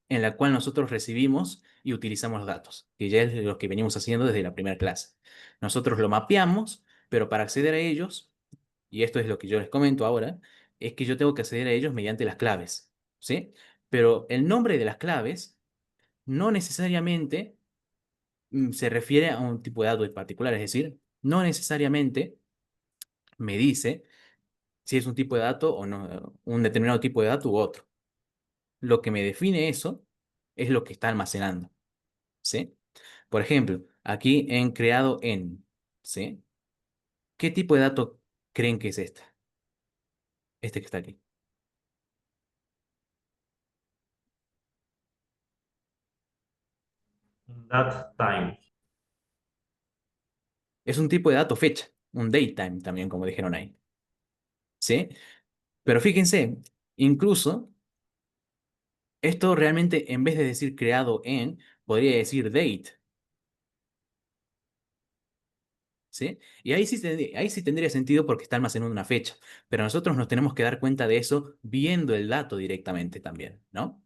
en la cual nosotros recibimos y utilizamos los datos, que ya es lo que venimos haciendo desde la primera clase. Nosotros lo mapeamos, pero para acceder a ellos, y esto es lo que yo les comento ahora, es que yo tengo que acceder a ellos mediante las claves, ¿sí? Pero el nombre de las claves no necesariamente se refiere a un tipo de dato en particular, es decir, no necesariamente me dice si es un tipo de dato o no, un determinado tipo de dato u otro. Lo que me define eso es lo que está almacenando, ¿sí? Por ejemplo, aquí en creado en, ¿sí? ¿Qué tipo de dato creen que es este? Este que está aquí. That time. Es un tipo de dato fecha, un datetime también, como dijeron ahí, ¿sí? Pero fíjense, incluso esto realmente en vez de decir creado en, podría decir date, ¿sí? Y ahí sí tendría sentido porque está almacenando una fecha, pero nosotros nos tenemos que dar cuenta de eso viendo el dato directamente también, ¿no?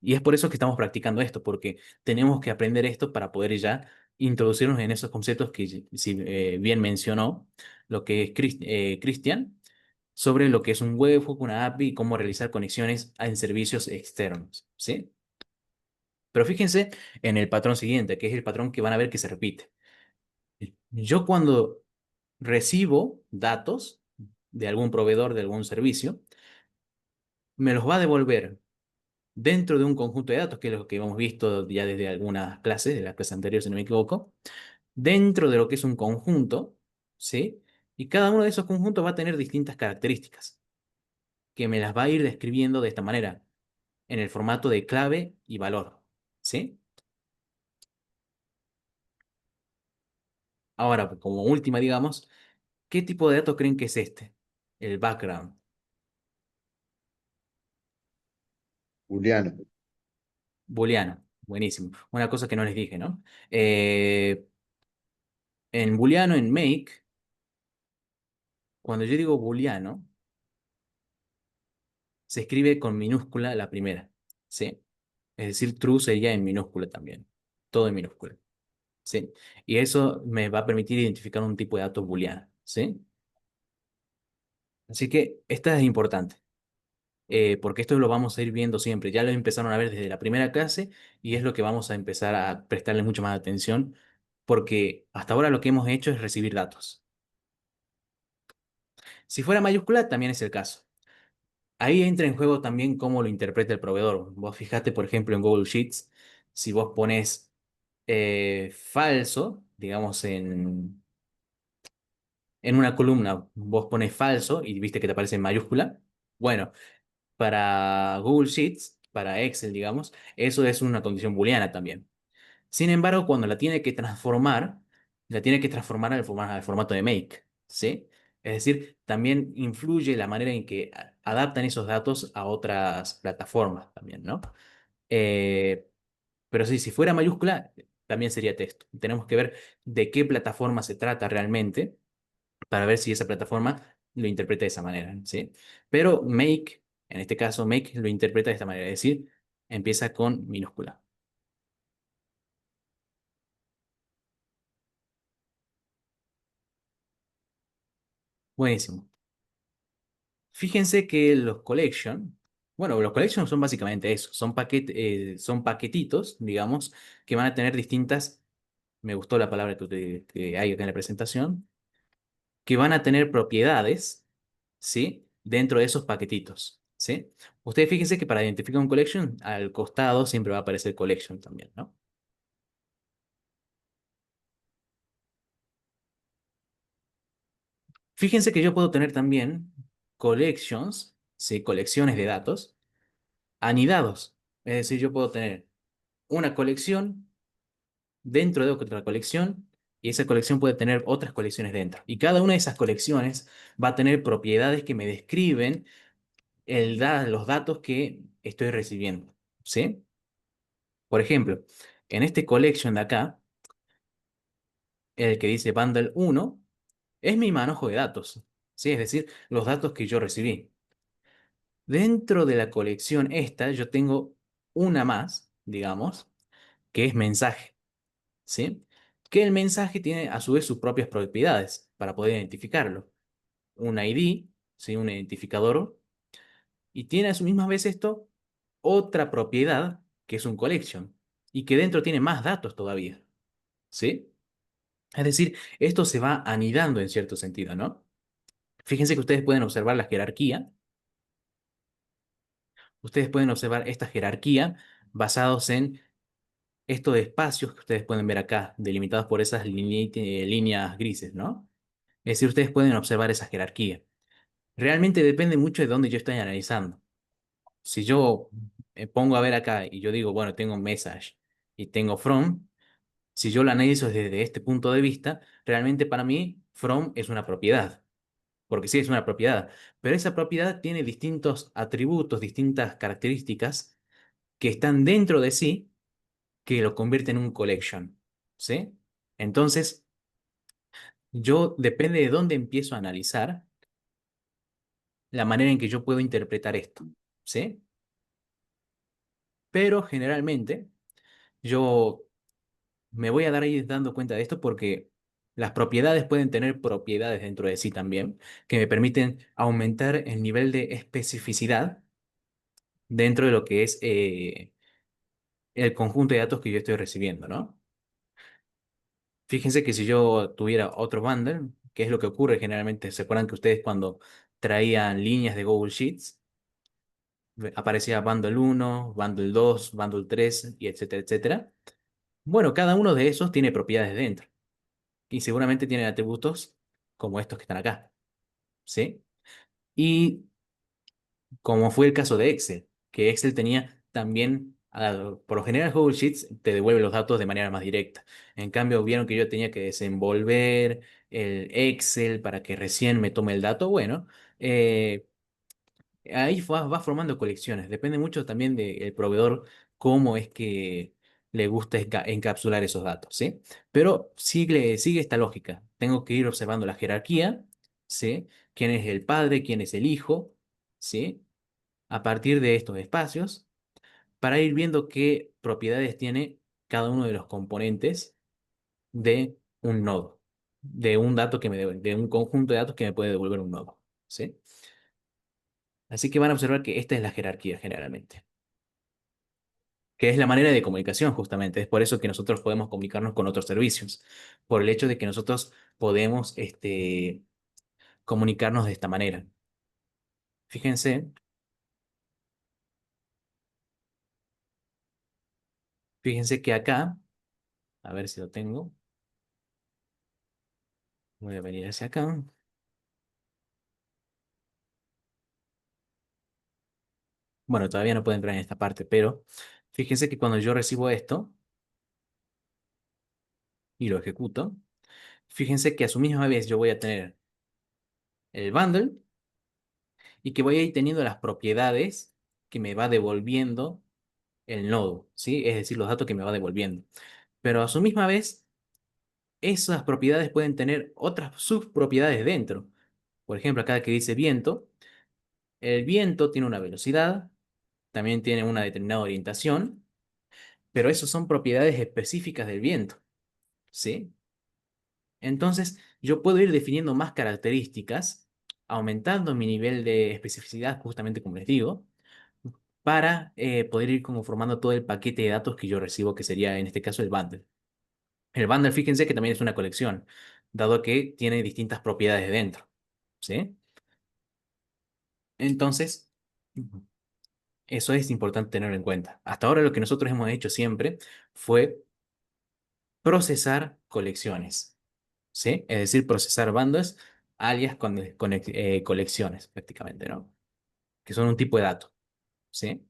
Y es por eso que estamos practicando esto, porque tenemos que aprender esto para poder ya introducirnos en esos conceptos que, si bien mencionó lo que es Cristian, sobre lo que es un webhook, una API y cómo realizar conexiones en servicios externos, ¿sí? Pero fíjense en el patrón siguiente, que es el patrón que van a ver que se repite. Yo cuando recibo datos de algún proveedor, de algún servicio, me los va a devolver dentro de un conjunto de datos, que es lo que hemos visto ya desde algunas clases, de las clases anteriores, si no me equivoco, dentro de lo que es un conjunto, ¿sí? Y cada uno de esos conjuntos va a tener distintas características, que me las va a ir describiendo de esta manera, en el formato de clave y valor, ¿sí? Ahora, como última, digamos, ¿qué tipo de dato creen que es este? El background. Juliano. Booleano. Buenísimo. Una cosa que no les dije, ¿no? En booleano, en make, cuando yo digo booleano, se escribe con minúscula la primera, ¿sí? Es decir, true sería en minúscula también. Todo en minúscula, ¿sí? Y eso me va a permitir identificar un tipo de datos booleano, ¿sí? Así que esta es importante, porque esto lo vamos a ir viendo siempre. Ya lo empezaron a ver desde la primera clase y es lo que vamos a empezar a prestarle mucho más atención, porque hasta ahora lo que hemos hecho es recibir datos. Si fuera mayúscula, también es el caso. Ahí entra en juego también cómo lo interpreta el proveedor. Vos fijate, por ejemplo, en Google Sheets, si vos pones falso, digamos, en una columna, vos pones falso y viste que te aparece en mayúscula. Bueno, para Google Sheets, para Excel, digamos, eso es una condición booleana también. Sin embargo, cuando la tiene que transformar al formato de make, ¿sí? Es decir, también influye la manera en que adaptan esos datos a otras plataformas también, ¿no? Eh, pero sí, si fuera mayúscula, también sería texto. Tenemos que ver de qué plataforma se trata realmente para ver si esa plataforma lo interpreta de esa manera, ¿sí? Pero make, en este caso, make lo interpreta de esta manera, es decir, empieza con minúscula. Buenísimo. Fíjense que bueno, los collection son básicamente eso, son paquetitos, digamos, que van a tener distintas, me gustó la palabra que hay acá en la presentación, que van a tener propiedades, ¿sí? Dentro de esos paquetitos, ¿sí? Ustedes fíjense que para identificar un collection, al costado siempre va a aparecer collection también, ¿no? Fíjense que yo puedo tener también collections, ¿sí? Colecciones de datos anidados. Es decir, yo puedo tener una colección dentro de otra colección y esa colección puede tener otras colecciones dentro. Y cada una de esas colecciones va a tener propiedades que me describen los datos que estoy recibiendo, ¿sí? Por ejemplo, en este collection de acá, el que dice bundle 1 es mi manojo de datos, ¿sí? Es decir, los datos que yo recibí. Dentro de la colección esta, yo tengo una más, digamos, que es mensaje, ¿sí? Que el mensaje tiene a su vez sus propias propiedades para poder identificarlo. Un ID, ¿sí? Un identificador, y tiene a su misma vez esto otra propiedad que es un collection y que dentro tiene más datos todavía, ¿sí? Es decir, esto se va anidando en cierto sentido, ¿no? Fíjense que ustedes pueden observar la jerarquía. Ustedes pueden observar esta jerarquía basados en estos espacios que ustedes pueden ver acá, delimitados por esas líneas grises, ¿no? Es decir, ustedes pueden observar esa jerarquía. Realmente depende mucho de dónde yo estoy analizando. Si yo me pongo a ver acá y yo digo, bueno, tengo message y tengo from, si yo lo analizo desde este punto de vista, realmente para mí from es una propiedad, porque sí es una propiedad, pero esa propiedad tiene distintos atributos, distintas características que están dentro de sí que lo convierten en un collection, ¿sí? Entonces, yo depende de dónde empiezo a analizar la manera en que yo puedo interpretar esto, ¿sí? Pero generalmente yo me voy a dar ahí dando cuenta de esto porque las propiedades pueden tener propiedades dentro de sí también que me permiten aumentar el nivel de especificidad dentro de lo que es el conjunto de datos que yo estoy recibiendo, ¿no? Fíjense que si yo tuviera otro bundle, que es lo que ocurre generalmente, ¿se acuerdan que ustedes cuando traían líneas de Google Sheets, aparecía bundle 1, bundle 2, bundle 3 y etcétera, etcétera? Bueno, cada uno de esos tiene propiedades dentro y seguramente tienen atributos como estos que están acá, ¿sí? Y como fue el caso de Excel, que Excel tenía también Por lo general, Google Sheets te devuelve los datos de manera más directa. En cambio, vieron que yo tenía que desenvolver el Excel para que recién me tome el dato. Bueno, eh, ahí va formando colecciones. Depende mucho también del proveedor cómo es que le gusta encapsular esos datos, ¿sí? Pero sigue esta lógica. Tengo que ir observando la jerarquía, ¿sí? ¿Quién es el padre? ¿Quién es el hijo? ¿Sí? A partir de estos espacios, para ir viendo qué propiedades tiene cada uno de los componentes de un nodo, de un dato de un conjunto de datos que me puede devolver un nodo, ¿sí? Así que van a observar que esta es la jerarquía generalmente, que es la manera de comunicación justamente. Es por eso que nosotros podemos comunicarnos con otros servicios, por el hecho de que nosotros podemos comunicarnos de esta manera. Fíjense, fíjense que acá, a ver si lo tengo, voy a venir hacia acá. Bueno, todavía no puedo entrar en esta parte, pero fíjense que cuando yo recibo esto y lo ejecuto, fíjense que a su misma vez yo voy a tener el bundle y que voy a ir teniendo las propiedades que me va devolviendo el nodo, ¿sí? Es decir, los datos que me va devolviendo. Pero a su misma vez, esas propiedades pueden tener otras subpropiedades dentro. Por ejemplo, acá que dice viento, el viento tiene una velocidad, también tiene una determinada orientación, pero esas son propiedades específicas del viento, ¿sí? Entonces, yo puedo ir definiendo más características, aumentando mi nivel de especificidad, justamente como les digo, para poder ir como formando todo el paquete de datos que yo recibo, que sería en este caso el bundle. El bundle, fíjense que también es una colección, dado que tiene distintas propiedades dentro, ¿sí? Entonces, ujú, eso es importante tenerlo en cuenta. Hasta ahora lo que nosotros hemos hecho siempre fue procesar colecciones, ¿sí? Es decir, procesar bundles, alias colecciones, prácticamente, ¿no? Que son un tipo de dato, ¿sí?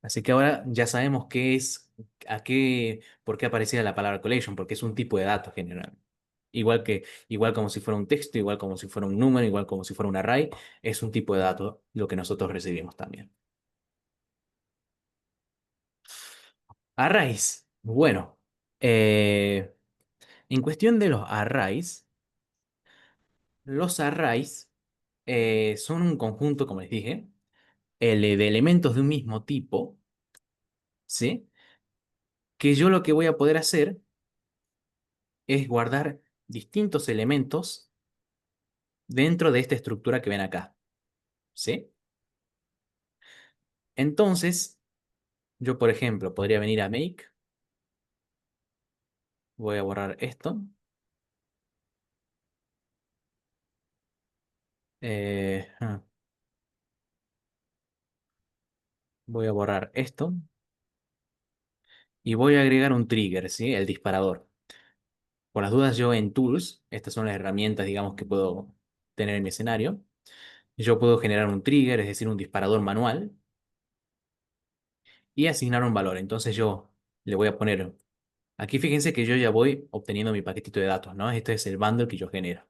Así que ahora ya sabemos qué es, por qué aparecía la palabra collection, porque es un tipo de dato general. Igual como si fuera un texto, igual como si fuera un número, igual como si fuera un array, es un tipo de dato lo que nosotros recibimos también. Arrays. Bueno, eh, en cuestión de los arrays son un conjunto, como les dije, de elementos de un mismo tipo, ¿sí? Que yo lo que voy a poder hacer es guardar distintos elementos dentro de esta estructura que ven acá, ¿sí? Entonces, yo, por ejemplo, podría venir a Make, voy a borrar esto, eh, ah, voy a borrar esto y voy a agregar un trigger, ¿sí? El disparador. Por las dudas, yo en Tools, estas son las herramientas, digamos, que puedo tener en mi escenario, yo puedo generar un trigger, es decir, un disparador manual, y asignar un valor. Entonces yo le voy a poner, aquí fíjense que yo ya voy obteniendo mi paquetito de datos, ¿no? Este es el bundle que yo genero.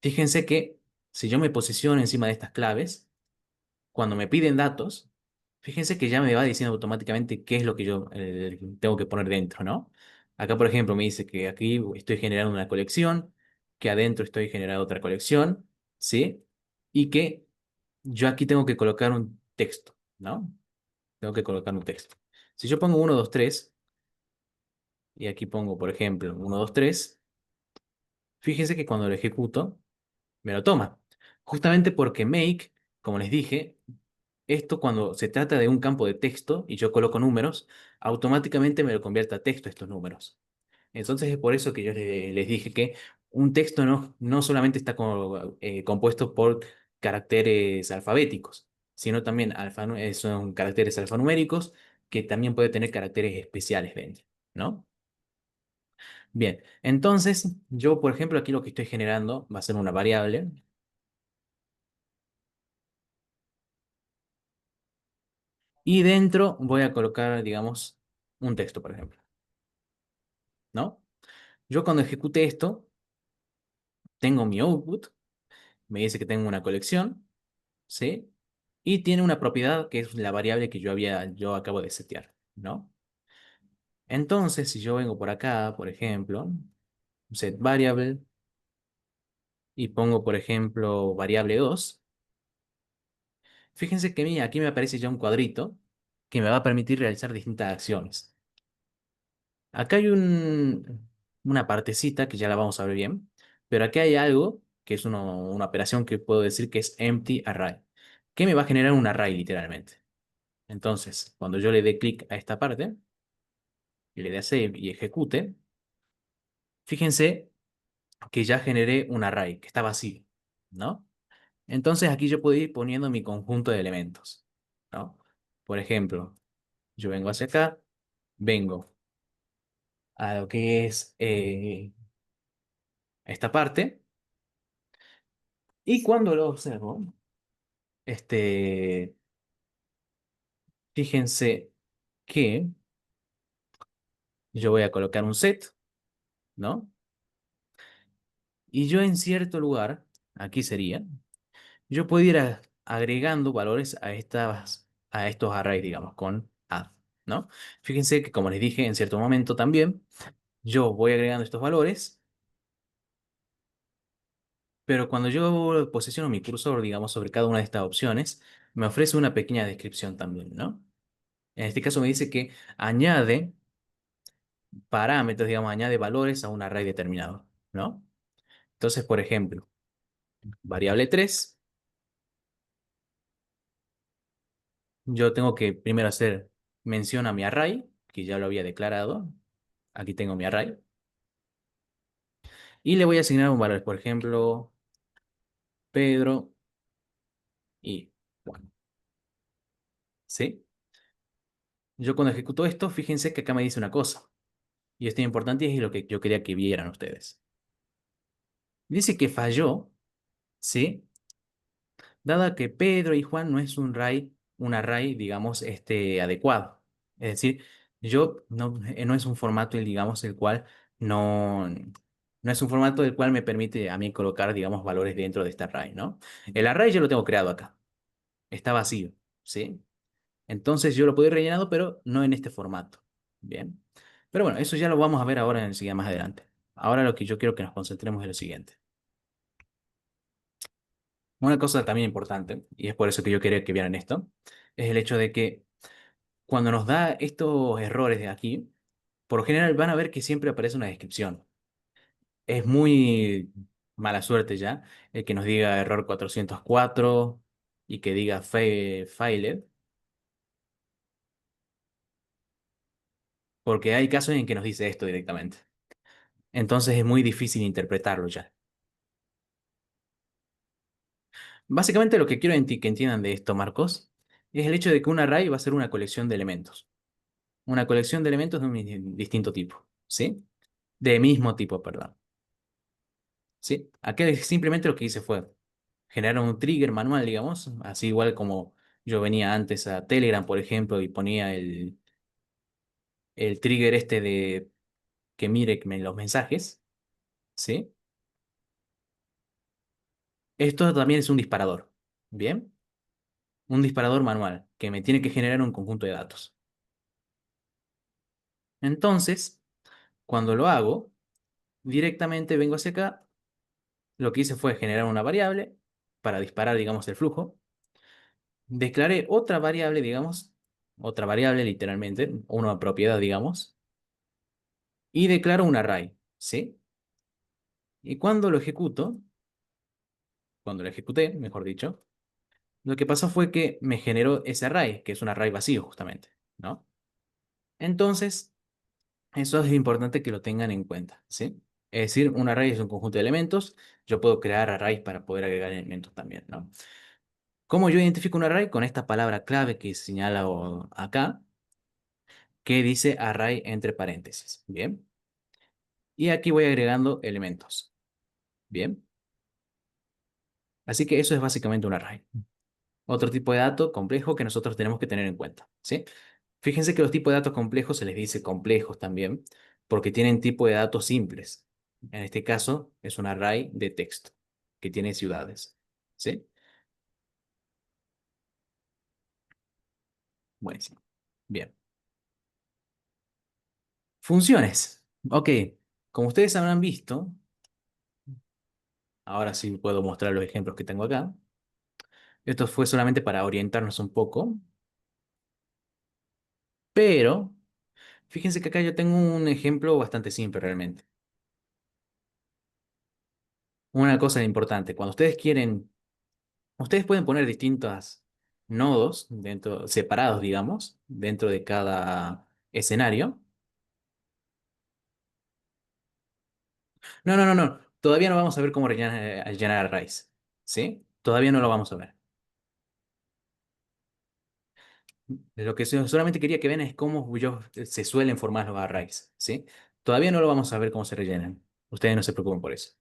Fíjense que si yo me posiciono encima de estas claves, cuando me piden datos, fíjense que ya me va diciendo automáticamente qué es lo que yo tengo que poner dentro, ¿no? Acá, por ejemplo, me dice que aquí estoy generando una colección, que adentro estoy generando otra colección, ¿sí? Y que yo aquí tengo que colocar un texto, ¿no? Tengo que colocar un texto. Si yo pongo 1, 2, 3 y aquí pongo, por ejemplo, 1, 2, 3, fíjense que cuando lo ejecuto, me lo toma. Justamente porque make, como les dije, esto cuando se trata de un campo de texto y yo coloco números, automáticamente me lo convierte a texto estos números. Entonces es por eso que yo les dije que un texto no solamente está compuesto por caracteres alfabéticos, sino también son caracteres alfanuméricos que también puede tener caracteres especiales dentro, ¿no? Bien, entonces yo, por ejemplo, aquí lo que estoy generando va a ser una variable. Y dentro voy a colocar, digamos, un texto, por ejemplo, ¿no? Yo cuando ejecute esto, tengo mi output, me dice que tengo una colección, ¿sí? Y tiene una propiedad que es la variable que yo acabo de setear, ¿no? Entonces, si yo vengo por acá, por ejemplo, set variable y pongo, por ejemplo, variable 2, fíjense que aquí me aparece ya un cuadrito que me va a permitir realizar distintas acciones. Acá hay una partecita que ya la vamos a ver bien, pero aquí hay algo que es una operación que puedo decir que es empty array, que me va a generar un array literalmente. Entonces, cuando yo le dé clic a esta parte y le dé a save y ejecute, fíjense que ya generé un array que está vacío, ¿no? Entonces aquí yo puedo ir poniendo mi conjunto de elementos, ¿no? Por ejemplo, yo vengo hacia acá, vengo a lo que es esta parte, y cuando lo observo, este, fíjense que yo voy a colocar un set, ¿no? Y yo en cierto lugar, aquí sería, yo puedo ir agregando valores a estos arrays, digamos, con add, ¿no? Fíjense que como les dije en cierto momento también, yo voy agregando estos valores, pero cuando yo posiciono mi cursor, digamos, sobre cada una de estas opciones, me ofrece una pequeña descripción también, ¿no? En este caso me dice que añade parámetros, digamos, añade valores a un array determinado, ¿no? Entonces, por ejemplo, variable 3, yo tengo que primero hacer mención a mi array, que ya lo había declarado. Aquí tengo mi array. Y le voy a asignar un valor, por ejemplo, Pedro y Juan. ¿Sí? Yo cuando ejecuto esto, fíjense que acá me dice una cosa. Y esto es importante y es lo que yo quería que vieran ustedes. Dice que falló, ¿sí? Dada que Pedro y Juan no es un array, digamos, adecuado. Es decir, no es un formato, digamos, el cual no es un formato del cual me permite a mí colocar, digamos, valores dentro de este array, ¿no? El array yo lo tengo creado acá. Está vacío, ¿sí? Entonces yo lo puedo ir rellenando, pero no en este formato. Bien. Pero bueno, eso ya lo vamos a ver ahora más adelante. Ahora lo que yo quiero que nos concentremos es lo siguiente. Una cosa también importante, y es por eso que yo quería que vieran esto, es el hecho de que cuando nos da estos errores de aquí, por lo general van a ver que siempre aparece una descripción. Es muy mala suerte ya el que nos diga error 404 y que diga failed, porque hay casos en que nos dice esto directamente. Entonces es muy difícil interpretarlo ya. Básicamente lo que quiero que entiendan de esto, Marcos, es el hecho de que un array va a ser una colección de elementos. Una colección de elementos de un distinto tipo, ¿sí? De mismo tipo, perdón. ¿Sí? Aquí simplemente lo que hice fue generar un trigger manual, digamos, así igual como yo venía antes a Telegram, por ejemplo, y ponía el trigger de que mire los mensajes, ¿sí? Esto también es un disparador, ¿bien? Un disparador manual que me tiene que generar un conjunto de datos. Entonces, cuando lo hago, directamente vengo hacia acá, lo que hice fue generar una variable para disparar, digamos, el flujo. Declaré otra variable, digamos, otra variable literalmente, una propiedad, digamos, y declaro un array, ¿sí? Y cuando lo ejecuté, mejor dicho, lo que pasó fue que me generó ese array, que es un array vacío justamente, ¿no? Entonces, eso es importante que lo tengan en cuenta, ¿sí? Es decir, un array es un conjunto de elementos, yo puedo crear arrays para poder agregar elementos también, ¿no? ¿Cómo yo identifico un array? Con esta palabra clave que señala acá, que dice array entre paréntesis. Bien. Y aquí voy agregando elementos. Bien. Así que eso es básicamente un array. Otro tipo de dato complejo que nosotros tenemos que tener en cuenta, ¿sí? Fíjense que los tipos de datos complejos se les dice complejos también porque tienen tipo de datos simples. En este caso es un array de texto que tiene ciudades, ¿sí? Buenísimo. Bien. Funciones. Ok. Como ustedes habrán visto, ahora sí puedo mostrar los ejemplos que tengo acá. Esto fue solamente para orientarnos un poco, pero fíjense que acá yo tengo un ejemplo bastante simple realmente. Una cosa importante, cuando ustedes quieren, ustedes pueden poner distintos nodos dentro, separados, digamos, dentro de cada escenario. No, no, no, no. Todavía no vamos a ver cómo llenar arrays, ¿sí? Todavía no lo vamos a ver. Lo que solamente quería que vean es cómo se suelen formar los arrays, ¿sí? Todavía no lo vamos a ver cómo se rellenan. Ustedes no se preocupen por eso.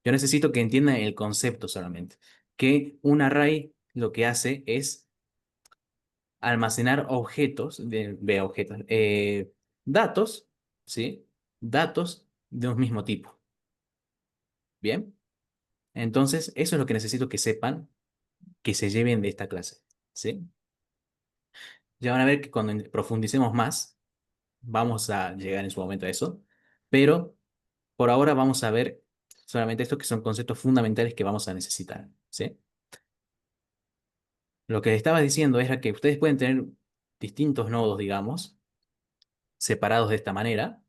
Yo necesito que entiendan el concepto solamente. Que un array lo que hace es almacenar objetos, datos, ¿sí? Datos de un mismo tipo. ¿Bien? Entonces, eso es lo que necesito que sepan, que se lleven de esta clase, ¿sí? Ya van a ver que cuando profundicemos más, vamos a llegar en su momento a eso, pero por ahora vamos a ver solamente estos que son conceptos fundamentales que vamos a necesitar, ¿sí? Lo que estaba diciendo era que ustedes pueden tener distintos nodos, digamos, separados de esta manera,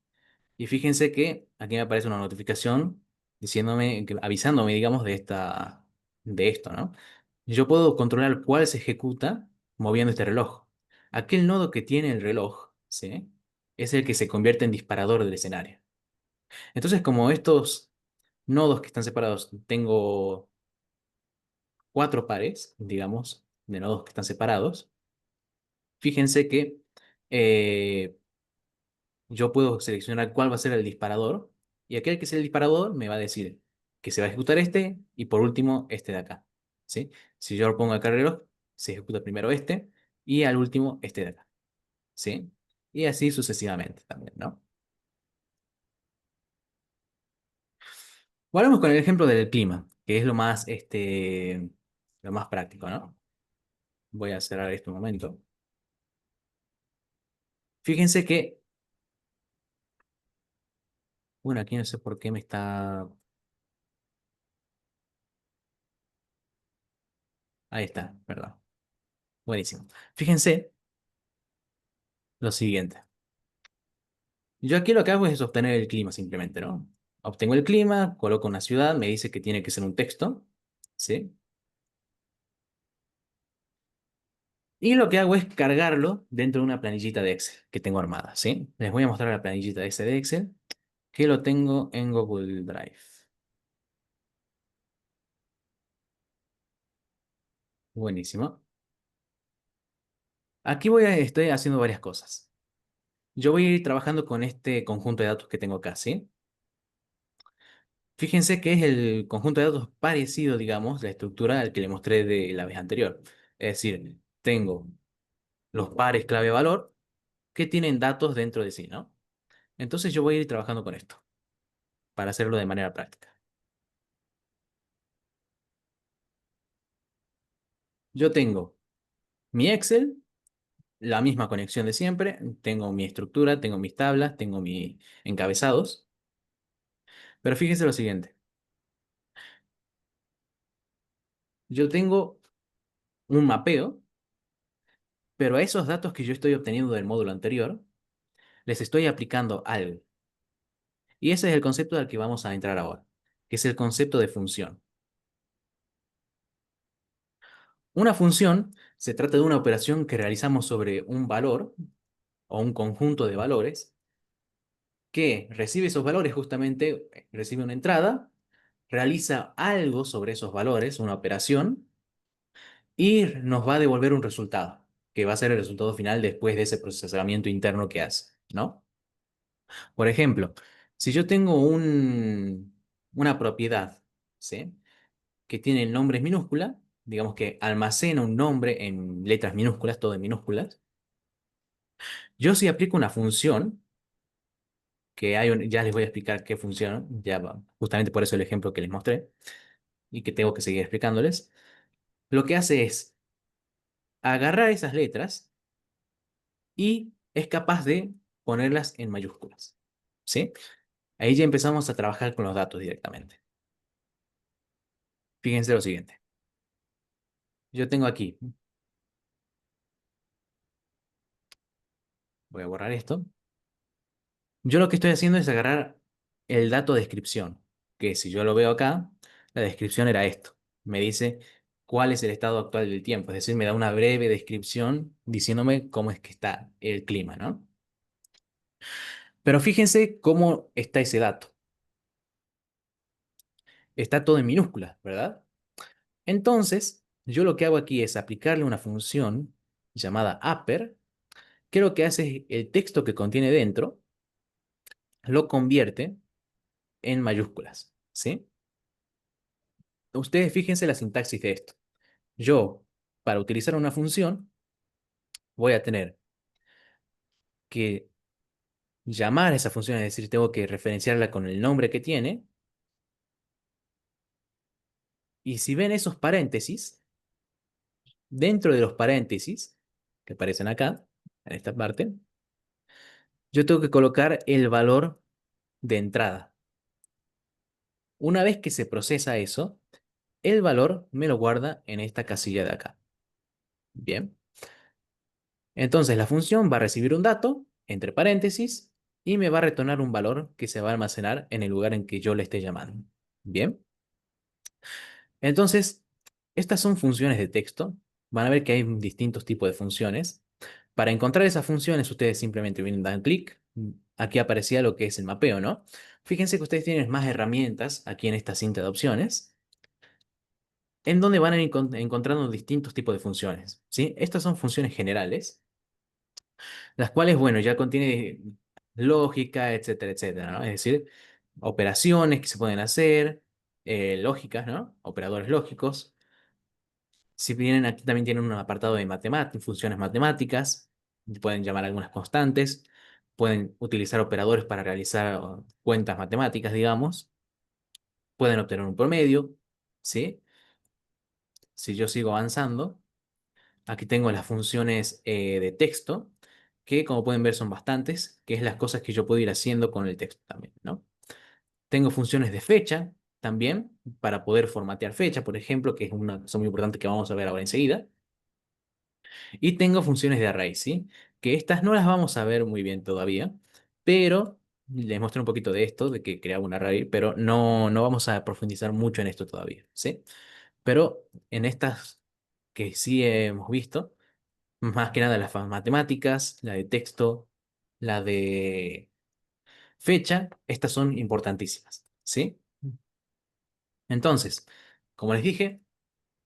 y fíjense que aquí me aparece una notificación diciéndome, avisándome, digamos, de esto, ¿no? Yo puedo controlar cuál se ejecuta moviendo este reloj. Aquel nodo que tiene el reloj, ¿sí? Es el que se convierte en disparador del escenario. Entonces, como estos nodos que están separados, tengo cuatro pares, digamos, de nodos que están separados, fíjense que eh, yo puedo seleccionar cuál va a ser el disparador y aquel que sea el disparador me va a decir que se va a ejecutar este y por último este de acá, ¿sí? Si yo lo pongo acá el reloj, se ejecuta primero este y al último este de acá, ¿sí? Y así sucesivamente también, ¿no? Volvamos con el ejemplo del clima, que es lo más práctico, ¿no? Voy a cerrar este un momento. Fíjense que, bueno, aquí no sé por qué me está... Ahí está, perdón. Buenísimo. Fíjense lo siguiente. Yo aquí lo que hago es obtener el clima simplemente, ¿no? Obtengo el clima, coloco una ciudad, me dice que tiene que ser un texto, ¿sí? Y lo que hago es cargarlo dentro de una planillita de Excel que tengo armada, ¿sí? Les voy a mostrar la planillita ese de Excel, que lo tengo en Google Drive. Buenísimo. Aquí estoy haciendo varias cosas. Yo voy a ir trabajando con este conjunto de datos que tengo acá, ¿sí? Fíjense que es el conjunto de datos parecido, digamos, la estructura al que le mostré de la vez anterior. Es decir, tengo los pares clave-valor que tienen datos dentro de sí, ¿no? Entonces yo voy a ir trabajando con esto para hacerlo de manera práctica. Yo tengo mi Excel, la misma conexión de siempre, tengo mi estructura, tengo mis tablas, tengo mis encabezados, pero fíjense lo siguiente. Yo tengo un mapeo, pero a esos datos que yo estoy obteniendo del módulo anterior, les estoy aplicando algo. Y ese es el concepto al que vamos a entrar ahora, que es el concepto de función. Una función se trata de una operación que realizamos sobre un valor o un conjunto de valores que recibe esos valores justamente, recibe una entrada, realiza algo sobre esos valores, una operación, y nos va a devolver un resultado, que va a ser el resultado final después de ese procesamiento interno que hace, ¿no? Por ejemplo, si yo tengo una propiedad, ¿sí? Que tiene el nombre en minúscula, digamos que almacena un nombre en letras minúsculas, todo en minúsculas. Yo si aplico una función, ya les voy a explicar qué función, justamente por eso el ejemplo que les mostré y que tengo que seguir explicándoles, lo que hace es agarrar esas letras y es capaz de ponerlas en mayúsculas, ¿sí? Ahí ya empezamos a trabajar con los datos directamente. Fíjense lo siguiente. Yo tengo aquí, voy a borrar esto. Yo lo que estoy haciendo es agarrar el dato descripción, que si yo lo veo acá, la descripción era esto. Me dice cuál es el estado actual del tiempo, es decir, me da una breve descripción diciéndome cómo es que está el clima, ¿no? Pero fíjense cómo está ese dato. Está todo en minúsculas, ¿verdad? Entonces, yo lo que hago aquí es aplicarle una función llamada upper, que lo que hace es el texto que contiene dentro, lo convierte en mayúsculas, ¿sí? Ustedes fíjense la sintaxis de esto. Yo, para utilizar una función, voy a tener que llamar a esa función, es decir, tengo que referenciarla con el nombre que tiene. Y si ven esos paréntesis, dentro de los paréntesis que aparecen acá, en esta parte, yo tengo que colocar el valor de entrada. Una vez que se procesa eso, el valor me lo guarda en esta casilla de acá. Bien. Entonces la función va a recibir un dato, entre paréntesis, y me va a retornar un valor que se va a almacenar en el lugar en que yo le esté llamando. Bien. Entonces, estas son funciones de texto. Van a ver que hay distintos tipos de funciones. Para encontrar esas funciones, ustedes simplemente vienen, dan clic. Aquí aparecía lo que es el mapeo, ¿no? Fíjense que ustedes tienen más herramientas aquí en esta cinta de opciones, en donde van a ir encontrando distintos tipos de funciones, ¿sí? Estas son funciones generales, las cuales, bueno, ya contiene lógica, etcétera, etcétera, ¿no? Es decir, operaciones que se pueden hacer, lógicas, ¿no? Operadores lógicos. Si vienen aquí también tienen un apartado de matemáticas, funciones matemáticas, pueden llamar algunas constantes, pueden utilizar operadores para realizar cuentas matemáticas, digamos, pueden obtener un promedio, ¿sí? Si yo sigo avanzando, aquí tengo las funciones de texto, que como pueden ver son bastantes, que es las cosas que yo puedo ir haciendo con el texto también, ¿no? Tengo funciones de fecha también, para poder formatear fecha, por ejemplo, que es una cosa muy importante que vamos a ver ahora enseguida. Y tengo funciones de array, ¿sí? Que estas no las vamos a ver muy bien todavía, pero les mostré un poquito de esto, de que creaba un array, pero no vamos a profundizar mucho en esto todavía, ¿sí? Pero en estas que sí hemos visto, más que nada las matemáticas, la de texto, la de fecha, estas son importantísimas, ¿sí? Entonces, como les dije,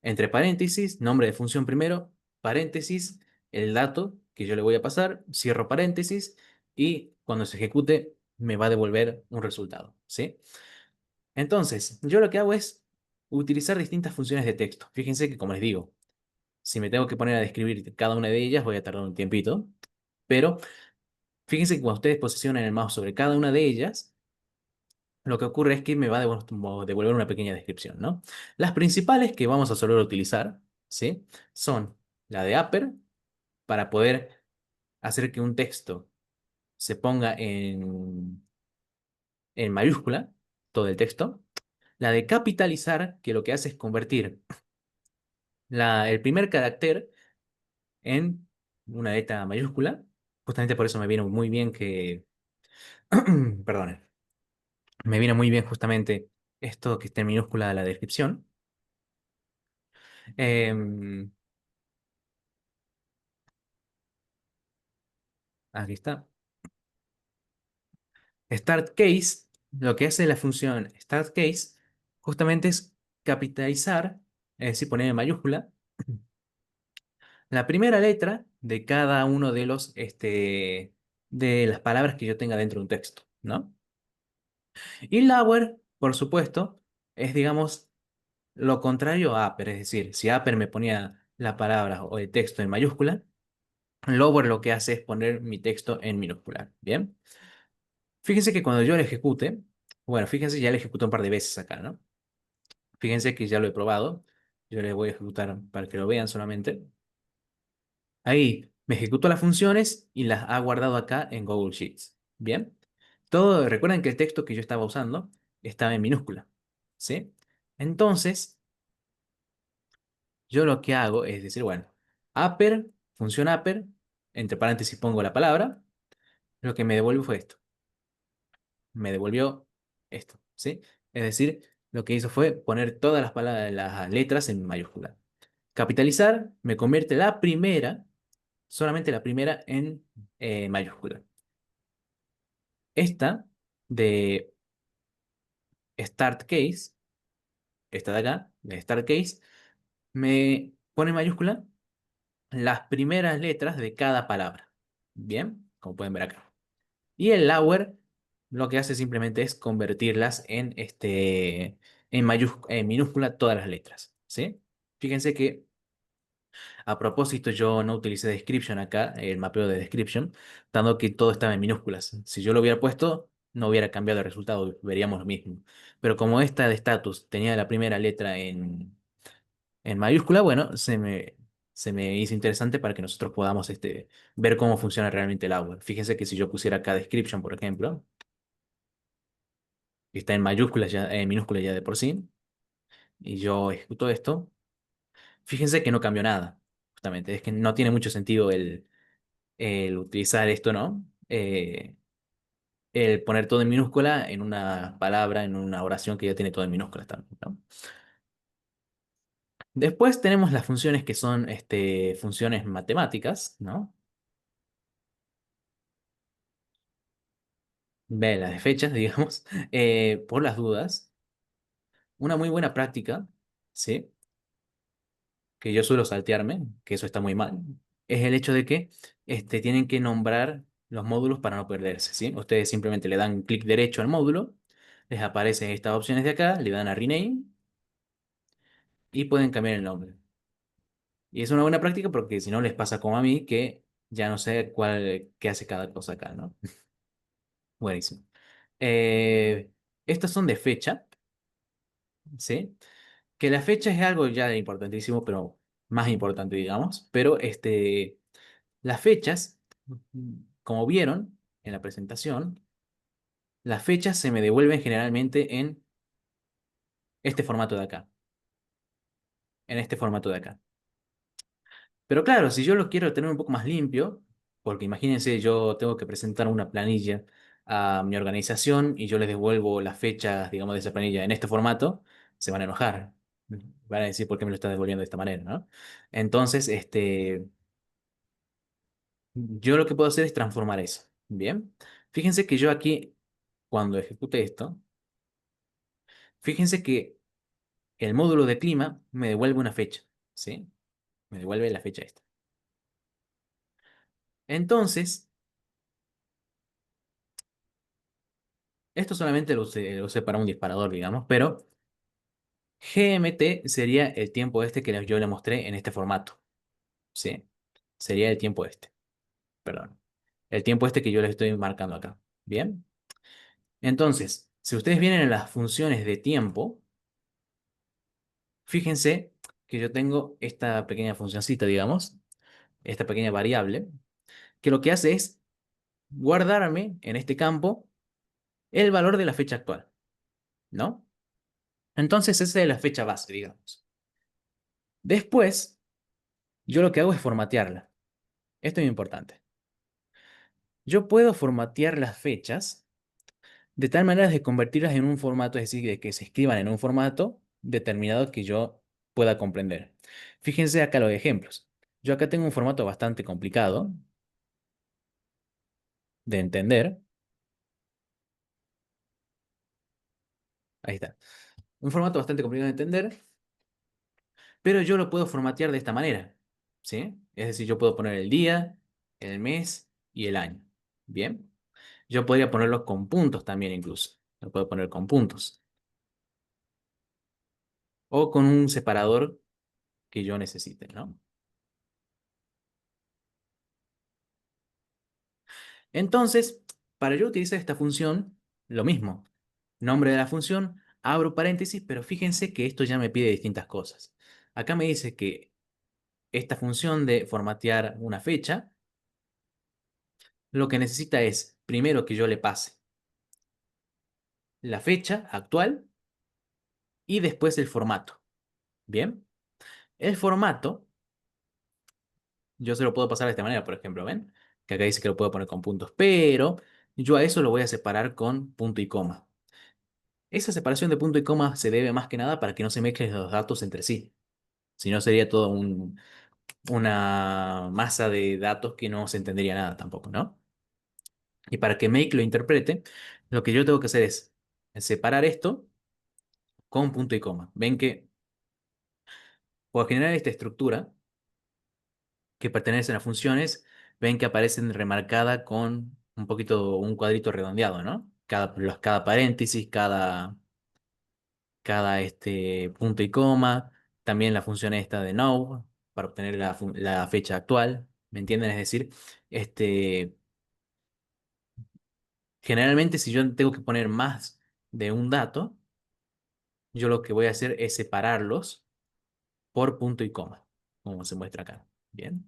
entre paréntesis, nombre de función primero, paréntesis, el dato que yo le voy a pasar, cierro paréntesis y cuando se ejecute me va a devolver un resultado, ¿sí? Entonces, yo lo que hago es utilizar distintas funciones de texto. Fíjense que, como les digo, si me tengo que poner a describir cada una de ellas, voy a tardar un tiempito, pero fíjense que cuando ustedes posicionan el mouse sobre cada una de ellas, lo que ocurre es que me va a devolver una pequeña descripción, ¿no? Las principales que vamos a soler utilizar, ¿sí? Son la de upper, para poder hacer que un texto se ponga en mayúscula, todo el texto. La de capitalizar, que lo que hace es convertir el primer carácter en una letra mayúscula. Justamente por eso me viene muy bien que, perdonen, me viene muy bien justamente esto que esté en minúscula la descripción. Em, Aquí está. Start case, lo que hace la función start case, justamente es capitalizar, es decir, poner en mayúscula, la primera letra de cada uno de de las palabras que yo tenga dentro de un texto, ¿no? Y lower, por supuesto, es, digamos, lo contrario a upper, es decir, si upper me ponía la palabra o el texto en mayúscula, lower lo que hace es poner mi texto en minúscula. Bien. Fíjense que cuando yo lo ejecute, bueno, fíjense, ya lo ejecuté un par de veces acá, ¿no? Fíjense que ya lo he probado. Yo les voy a ejecutar para que lo vean solamente. Ahí me ejecutó las funciones y las ha guardado acá en Google Sheets. Bien. Todo, recuerden que el texto que yo estaba usando estaba en minúscula. ¿Sí? Entonces, yo lo que hago es decir, bueno, upper, función upper, entre paréntesis pongo la palabra, lo que me devuelve fue esto. Me devolvió esto, ¿sí? Es decir, lo que hizo fue poner todas las palabras, las letras en mayúscula. Capitalizar me convierte la primera, solamente la primera en mayúscula. Esta de start case, esta de acá, de start case, me pone en mayúscula las primeras letras de cada palabra. Bien, como pueden ver acá. Y el lower lo que hace simplemente es convertirlas en minúscula todas las letras. ¿Sí? Fíjense que a propósito yo no utilicé description acá, el mapeo de description, dado que todo estaba en minúsculas. Si yo lo hubiera puesto, no hubiera cambiado el resultado, veríamos lo mismo. Pero como esta de status tenía la primera letra en mayúscula, bueno, se me hizo interesante para que nosotros podamos ver cómo funciona realmente el lower. Fíjense que si yo pusiera acá description, por ejemplo, que está en mayúsculas ya, en minúsculas ya de por sí, y yo ejecuto esto, fíjense que no cambió nada, justamente, es que no tiene mucho sentido el utilizar esto, ¿no? El poner todo en minúscula en una palabra, en una oración que ya tiene todo en minúsculas también, ¿no? Después tenemos las funciones que son funciones matemáticas, ¿no? Ve, las de fechas, digamos, por las dudas. Una muy buena práctica, ¿sí? Que yo suelo saltearme, que eso está muy mal, es el hecho de que tienen que nombrar los módulos para no perderse, ¿sí? Ustedes simplemente le dan clic derecho al módulo, les aparecen estas opciones de acá, le dan a Rename y pueden cambiar el nombre. Y es una buena práctica porque si no les pasa como a mí, que ya no sé qué hace cada cosa acá, ¿no? Buenísimo. Eh, Estas son de fecha, ¿sí? Que la fecha es algo ya importantísimo, pero más importante, digamos, pero las fechas, como vieron en la presentación, las fechas se me devuelven generalmente en este formato de acá. En este formato de acá. Pero claro, si yo lo quiero tener un poco más limpio, porque imagínense, yo tengo que presentar una planilla a mi organización y yo les devuelvo las fechas, digamos, de esa planilla en este formato, se van a enojar. Van a decir por qué me lo está devolviendo de esta manera, ¿no? Entonces, yo lo que puedo hacer es transformar eso. Bien. Fíjense que yo aquí, cuando ejecute esto, fíjense que el módulo de clima me devuelve una fecha. ¿Sí? Me devuelve la fecha esta. Entonces, esto solamente lo usé para un disparador, digamos, pero GMT sería el tiempo que yo le mostré en este formato. ¿Sí? Sería el tiempo perdón. El tiempo que yo les estoy marcando acá. Bien. Entonces, si ustedes vienen en las funciones de tiempo, fíjense que yo tengo esta pequeña funcioncita, digamos, esta pequeña variable, que lo que hace es guardarme en este campo el valor de la fecha actual, ¿no? Entonces esa es la fecha base, digamos. Después, yo lo que hago es formatearla. Esto es importante. Yo puedo formatear las fechas de tal manera de convertirlas en un formato, es decir, de que se escriban en un formato determinado que yo pueda comprender. Fíjense acá los ejemplos. Yo acá tengo un formato bastante complicado de entender. Ahí está. Un formato bastante complicado de entender, pero yo lo puedo formatear de esta manera, ¿sí? Es decir, yo puedo poner el día, el mes y el año. Bien. Yo podría ponerlo con puntos también incluso. Lo puedo poner con puntos. o con un separador que yo necesite, ¿no? Entonces, para yo utilizar esta función, lo mismo. Nombre de la función, abro paréntesis, pero fíjense que esto ya me pide distintas cosas. Acá me dice que esta función de formatear una fecha, lo que necesita es, primero, que yo le pase la fecha actual y después el formato. Bien, el formato yo se lo puedo pasar de esta manera, por ejemplo, ¿ven? Que acá dice que lo puedo poner con puntos, pero yo a eso lo voy a separar con punto y coma. Esa separación de punto y coma se debe más que nada para que no se mezclen los datos entre sí. Si no, sería todo una masa de datos que no se entendería nada tampoco, ¿no? Y para que Make lo interprete, lo que yo tengo que hacer es separar esto con punto y coma. Ven que por generar esta estructura que pertenecen a funciones, ven que aparecen remarcada con un poquito, un cuadrito redondeado, ¿no? Cada paréntesis, cada punto y coma, también la función esta de now, para obtener la fecha actual, ¿me entienden? Es decir, este, generalmente si yo tengo que poner más de un dato, yo lo que voy a hacer es separarlos por punto y coma, como se muestra acá. Bien.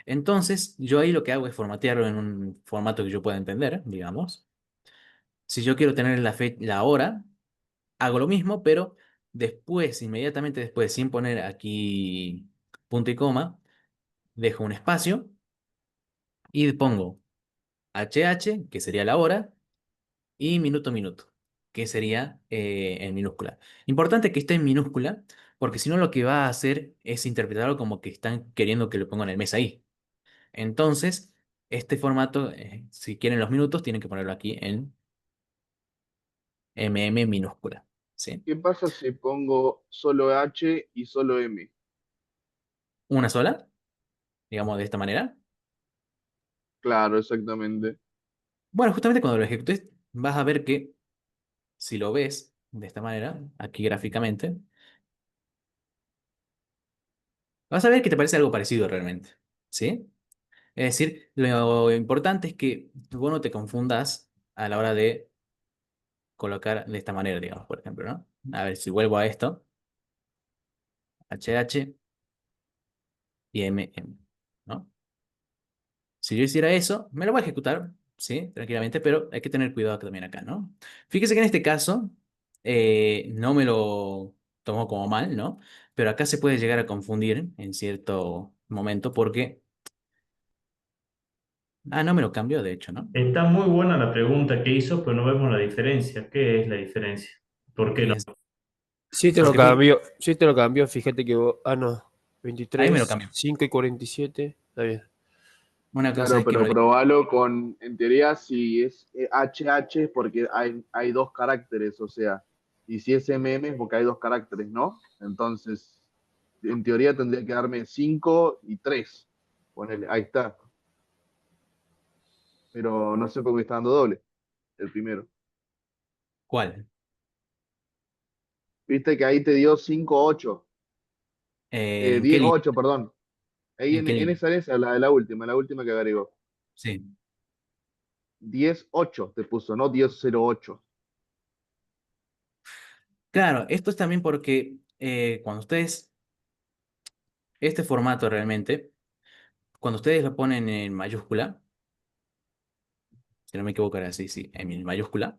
Entonces, yo ahí lo que hago es formatearlo en un formato que yo pueda entender, digamos. Si yo quiero tener la hora, hago lo mismo, pero después, inmediatamente después, sin poner aquí punto y coma, dejo un espacio y pongo HH, que sería la hora, y minuto minuto, que sería en minúscula. Importante que esté en minúscula, porque si no lo que va a hacer es interpretarlo como que están queriendo que lo pongan el mes ahí. Entonces, este formato, si quieren los minutos, tienen que ponerlo aquí en minúscula. ¿Sí? ¿Qué pasa si pongo solo H y solo M? Una sola, digamos de esta manera. Claro, exactamente. Bueno, justamente cuando lo ejecutes, vas a ver que si lo ves de esta manera, aquí gráficamente, vas a ver que te parece algo parecido realmente. ¿Sí? Es decir, lo importante es que vos no te confundas a la hora de colocar de esta manera, digamos, por ejemplo, ¿no? A ver si vuelvo a esto, HH y MM, ¿no? Si yo hiciera eso, me lo voy a ejecutar, ¿sí? Tranquilamente, pero hay que tener cuidado también acá, ¿no? Fíjese que en este caso no me lo tomo como mal, ¿no? Pero acá se puede llegar a confundir en cierto momento porque... Ah, no me lo cambió, de hecho, ¿no? Está muy buena la pregunta que hizo, pero no vemos la diferencia. ¿Qué es la diferencia? ¿Por qué no? Fíjense, Sí te lo porque cambio, sí te lo cambio, fíjate que vos, no, ahí me lo 23, cambió. 5 y 47, está bien. Una cosa Claro, es que me pero lo... probalo con, en teoría, si es HH es porque hay dos caracteres, o sea, y si es MM es porque hay dos caracteres, ¿no? Entonces, en teoría tendría que darme 5 y 3. Ponele, ahí está. Pero no sé por qué me está dando doble, el primero. ¿Cuál? Viste que ahí te dio 5 8. ¿En qué 10 línea? 8, perdón. Ahí ¿En qué en línea? esa, la última que agregó. Sí. 10 8 te puso, no 10 0 8. Claro, esto es también porque cuando ustedes, este formato realmente, cuando ustedes lo ponen en mayúscula, si no me equivoco era así, sí, en mayúscula,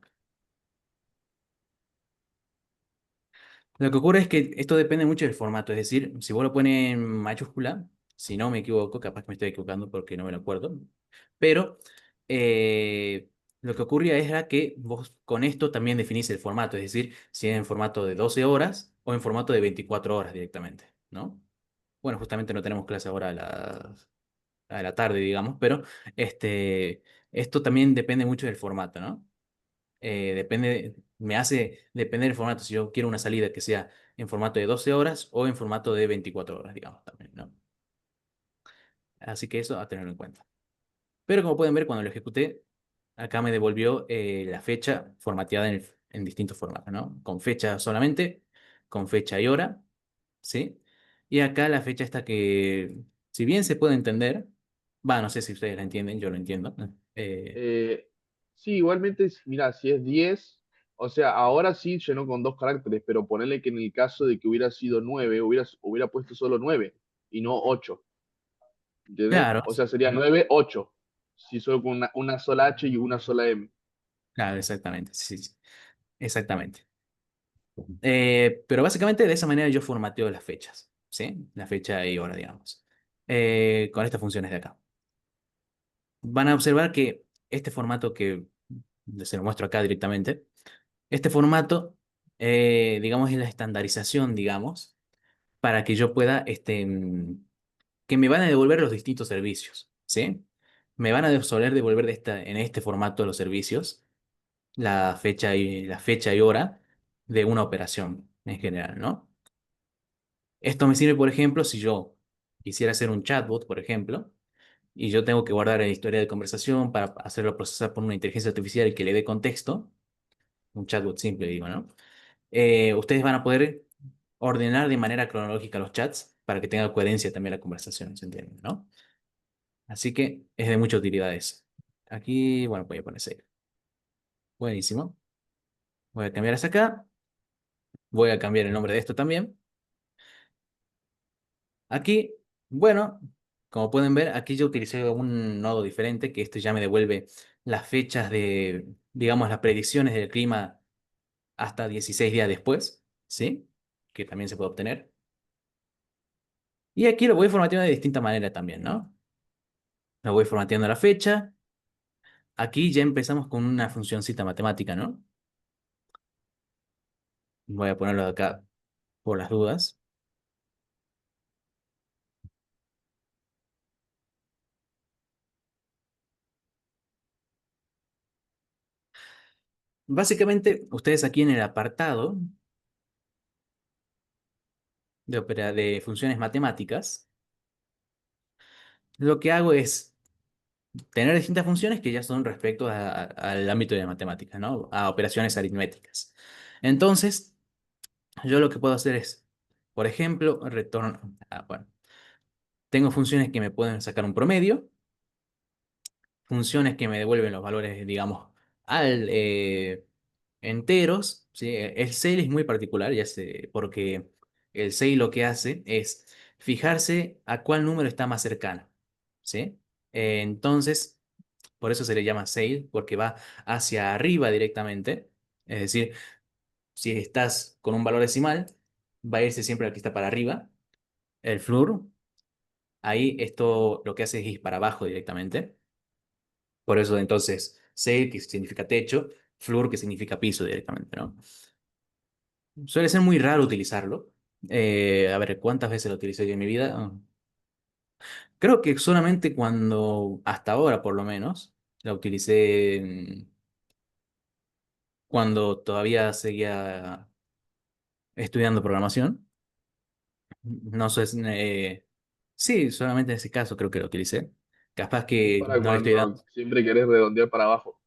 lo que ocurre es que esto depende mucho del formato, es decir, si vos lo pones en mayúscula, si no me equivoco, capaz que me estoy equivocando porque no me lo acuerdo, pero eh, lo que ocurría era que vos con esto también definís el formato, es decir, si es en formato de 12 horas o en formato de 24 horas directamente, ¿no? Bueno, justamente no tenemos clase ahora a la tarde, digamos, pero esto también depende mucho del formato, ¿no? Me hace depender el formato, si yo quiero una salida que sea en formato de 12 horas o en formato de 24 horas, digamos, también, ¿no? Así que eso a tenerlo en cuenta. Pero como pueden ver, cuando lo ejecuté, acá me devolvió la fecha formateada en distintos formatos, ¿no? Con fecha solamente con fecha y hora, ¿sí? Y acá la fecha está que, si bien se puede entender, va, no sé si ustedes la entienden, yo lo entiendo. Eh, Eh, sí, igualmente, mira, si es 10, o sea, ahora sí llenó con dos caracteres, pero ponele que en el caso de que hubiera sido 9, hubiera puesto solo 9 y no 8, ¿entiendes? claro, O sea, sería 9 8 si solo con una sola H y una sola M. claro, exactamente, sí, sí, exactamente. Pero básicamente de esa manera yo formateo las fechas, ¿sí? La fecha y hora, digamos, con estas funciones de acá. Van a observar que este formato que se lo muestro acá directamente, este formato, digamos, es la estandarización, digamos, para que yo pueda, que me van a devolver los distintos servicios, ¿sí? Me van a soler devolver en este formato los servicios, la fecha y hora de una operación en general, ¿no? Esto me sirve, por ejemplo, si yo quisiera hacer un chatbot, por ejemplo, y yo tengo que guardar la historia de conversación para hacerlo procesar por una inteligencia artificial que le dé contexto, un chatbot simple, digo, ¿no? Ustedes van a poder ordenar de manera cronológica los chats para que tenga coherencia también la conversación, ¿se entiende, no? Así que es de mucha utilidad eso. Aquí, bueno, voy a poner save. Buenísimo. Voy a cambiar hasta acá. Voy a cambiar el nombre de esto también. Aquí, bueno, como pueden ver, aquí yo utilicé un nodo diferente, que esto ya me devuelve las fechas de, digamos, las predicciones del clima hasta 16 días después, ¿sí? Que también se puede obtener. Y aquí lo voy formateando de distinta manera también, ¿no? Lo voy formateando la fecha. Aquí ya empezamos con una funcioncita matemática, ¿no? Voy a ponerlo acá por las dudas. Básicamente, ustedes aquí en el apartado de funciones matemáticas, lo que hago es tener distintas funciones que ya son respecto al ámbito de la matemática, ¿no? A operaciones aritméticas. Entonces, yo lo que puedo hacer es, por ejemplo, bueno, tengo funciones que me pueden sacar un promedio, funciones que me devuelven los valores, digamos, al enteros, ¿sí? El CEL es muy particular, ya sé, porque el CEL lo que hace es fijarse a cuál número está más cercano, ¿sí? Entonces, por eso se le llama SAIL, porque va hacia arriba directamente. Es decir, si estás con un valor decimal, va a irse siempre al que está para arriba. El FLUR, ahí esto lo que hace es ir para abajo directamente. Por eso entonces, SAIL, que significa techo, FLUR, que significa piso directamente, ¿no? Suele ser muy raro utilizarlo. A ver, ¿cuántas veces lo utilicé yo en mi vida? Creo que solamente cuando, hasta ahora por lo menos, la utilicé cuando todavía seguía estudiando programación. No sé, sí, solamente en ese caso creo que lo utilicé. Capaz Es que para no le estoy cuando dando. siempre querés redondear para abajo.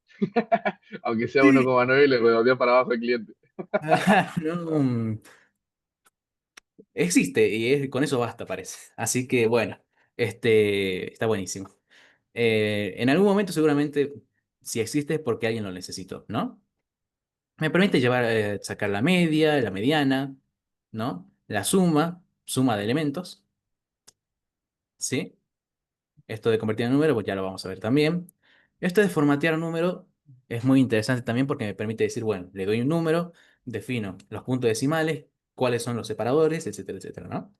Aunque sea Sí. 1,9 le redondea para abajo al cliente. No, existe y con eso basta, parece. Así que bueno, está buenísimo. En algún momento seguramente, si existe es porque alguien lo necesitó, ¿no? Me permite sacar la media, la mediana, ¿no? La suma de elementos, ¿sí? Esto de convertir en número, pues ya lo vamos a ver también. Esto de formatear un número es muy interesante también porque me permite decir, bueno, le doy un número, defino los puntos decimales, cuáles son los separadores, etcétera, etcétera, ¿no?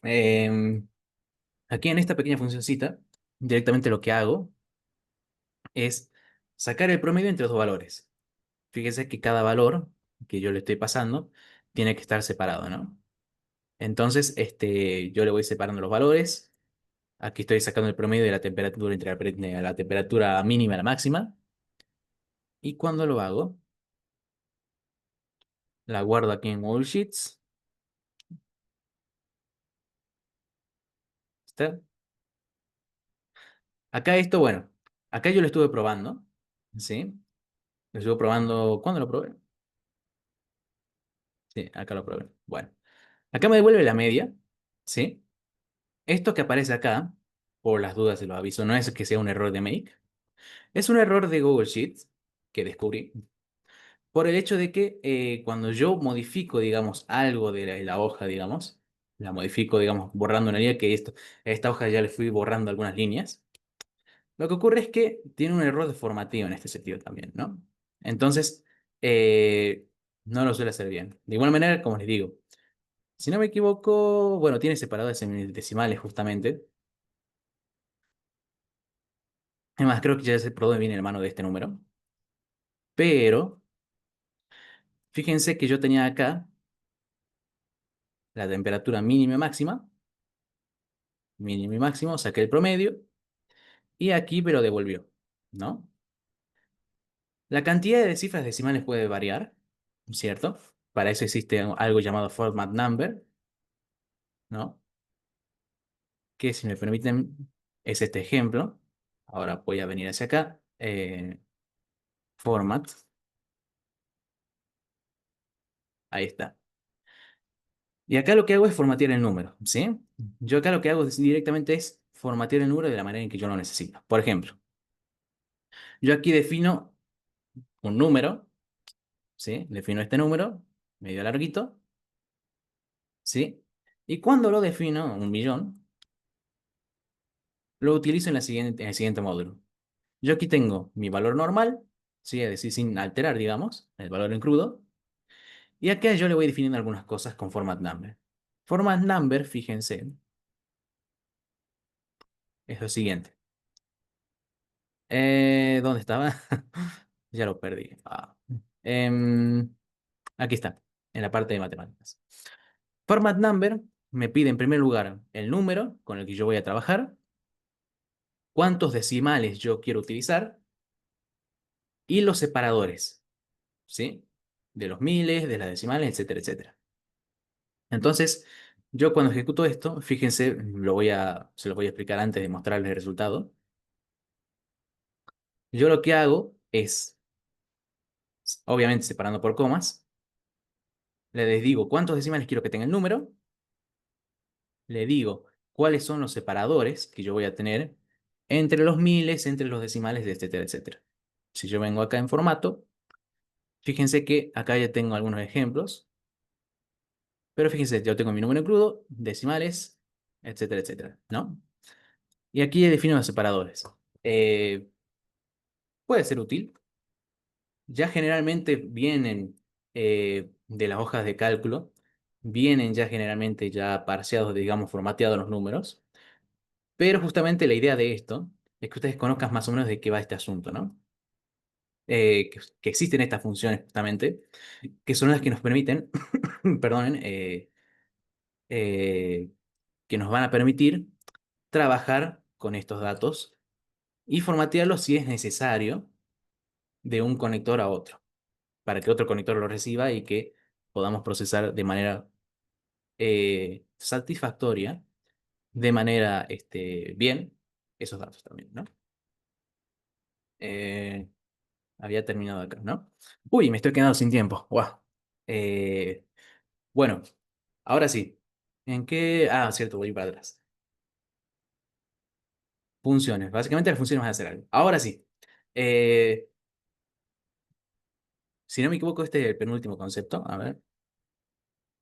Em, Aquí en esta pequeña funcioncita, directamente lo que hago es sacar el promedio entre dos valores. Fíjese que cada valor que yo le estoy pasando tiene que estar separado, ¿no? Entonces, yo le voy separando los valores. Aquí estoy sacando el promedio de la temperatura entre la temperatura mínima y la máxima. Y cuando lo hago, la guardo aquí en Google Sheets. ¿Está? Acá esto, bueno, acá yo lo estuve probando, ¿sí? Lo estuve probando, ¿cuándo lo probé? Sí, acá lo probé. Bueno, acá me devuelve la media, ¿sí? Esto que aparece acá, por las dudas se lo aviso, no es que sea un error de Make, es un error de Google Sheets que descubrí por el hecho de que cuando yo modifico, digamos, algo de la hoja, digamos, la modifico, digamos, borrando una línea, que a esta hoja ya le fui borrando algunas líneas, lo que ocurre es que tiene un error de formateo en este sentido también, ¿no? Entonces, eh, no lo suele hacer bien. De igual manera, como les digo, si no me equivoco, bueno, tiene separados en decimales justamente. Además, creo que ya sé por dónde viene el mano de este número. Pero, fíjense que yo tenía acá la temperatura mínima y máxima. Mínimo y máximo, saqué el promedio. Y aquí me lo devolvió, ¿no? La cantidad de cifras decimales puede variar, ¿cierto? Para eso existe algo llamado format number, ¿no? Que si me permiten, es este ejemplo. Ahora voy a venir hacia acá. Format. Ahí está. Y acá lo que hago es formatear el número, ¿sí? Yo acá lo que hago directamente es formatear el número de la manera en que yo lo necesito. Por ejemplo, yo aquí defino un número, ¿sí? Defino este número, medio larguito, ¿sí? Y cuando lo defino, 1.000.000, lo utilizo en el siguiente módulo. Yo aquí tengo mi valor normal, ¿sí? Es decir, sin alterar, digamos, el valor en crudo. Y acá yo le voy definiendo algunas cosas con format number. Format number, fíjense, es lo siguiente. ¿Dónde estaba? Ya lo perdí. Em, Aquí está, en la parte de matemáticas. Format number me pide en primer lugar el número con el que yo voy a trabajar, cuántos decimales yo quiero utilizar y los separadores, ¿sí? De los miles, de las decimales, etcétera, etcétera. Entonces, yo cuando ejecuto esto, fíjense, se lo voy a explicar antes de mostrarles el resultado. Yo lo que hago es, obviamente separando por comas, les digo cuántos decimales quiero que tenga el número, le digo cuáles son los separadores que yo voy a tener entre los miles, entre los decimales, etcétera, etcétera. Si yo vengo acá en formato, fíjense que acá ya tengo algunos ejemplos, pero fíjense, yo tengo mi número en crudo, decimales, etcétera, etcétera, ¿no? Y aquí defino los separadores. Eh, Puede ser útil. Ya generalmente vienen de las hojas de cálculo, vienen ya generalmente ya parseados, digamos, formateados los números. Pero justamente la idea de esto es que ustedes conozcan más o menos de qué va este asunto, ¿no? Que existen estas funciones justamente, que son las que nos permiten, perdonen, eh, que nos van a permitir trabajar con estos datos y formatearlos si es necesario de un conector a otro, para que otro conector lo reciba y que podamos procesar de manera satisfactoria, de manera bien, esos datos también, ¿no? Eh, Había terminado acá, ¿no? Uy, me estoy quedando sin tiempo. Guau. Eh, bueno, ahora sí. ¿En qué? Ah, cierto, voy para atrás. Funciones. Básicamente las funciones van a hacer algo. Ahora sí. Eh, si no me equivoco, este es el penúltimo concepto. A ver.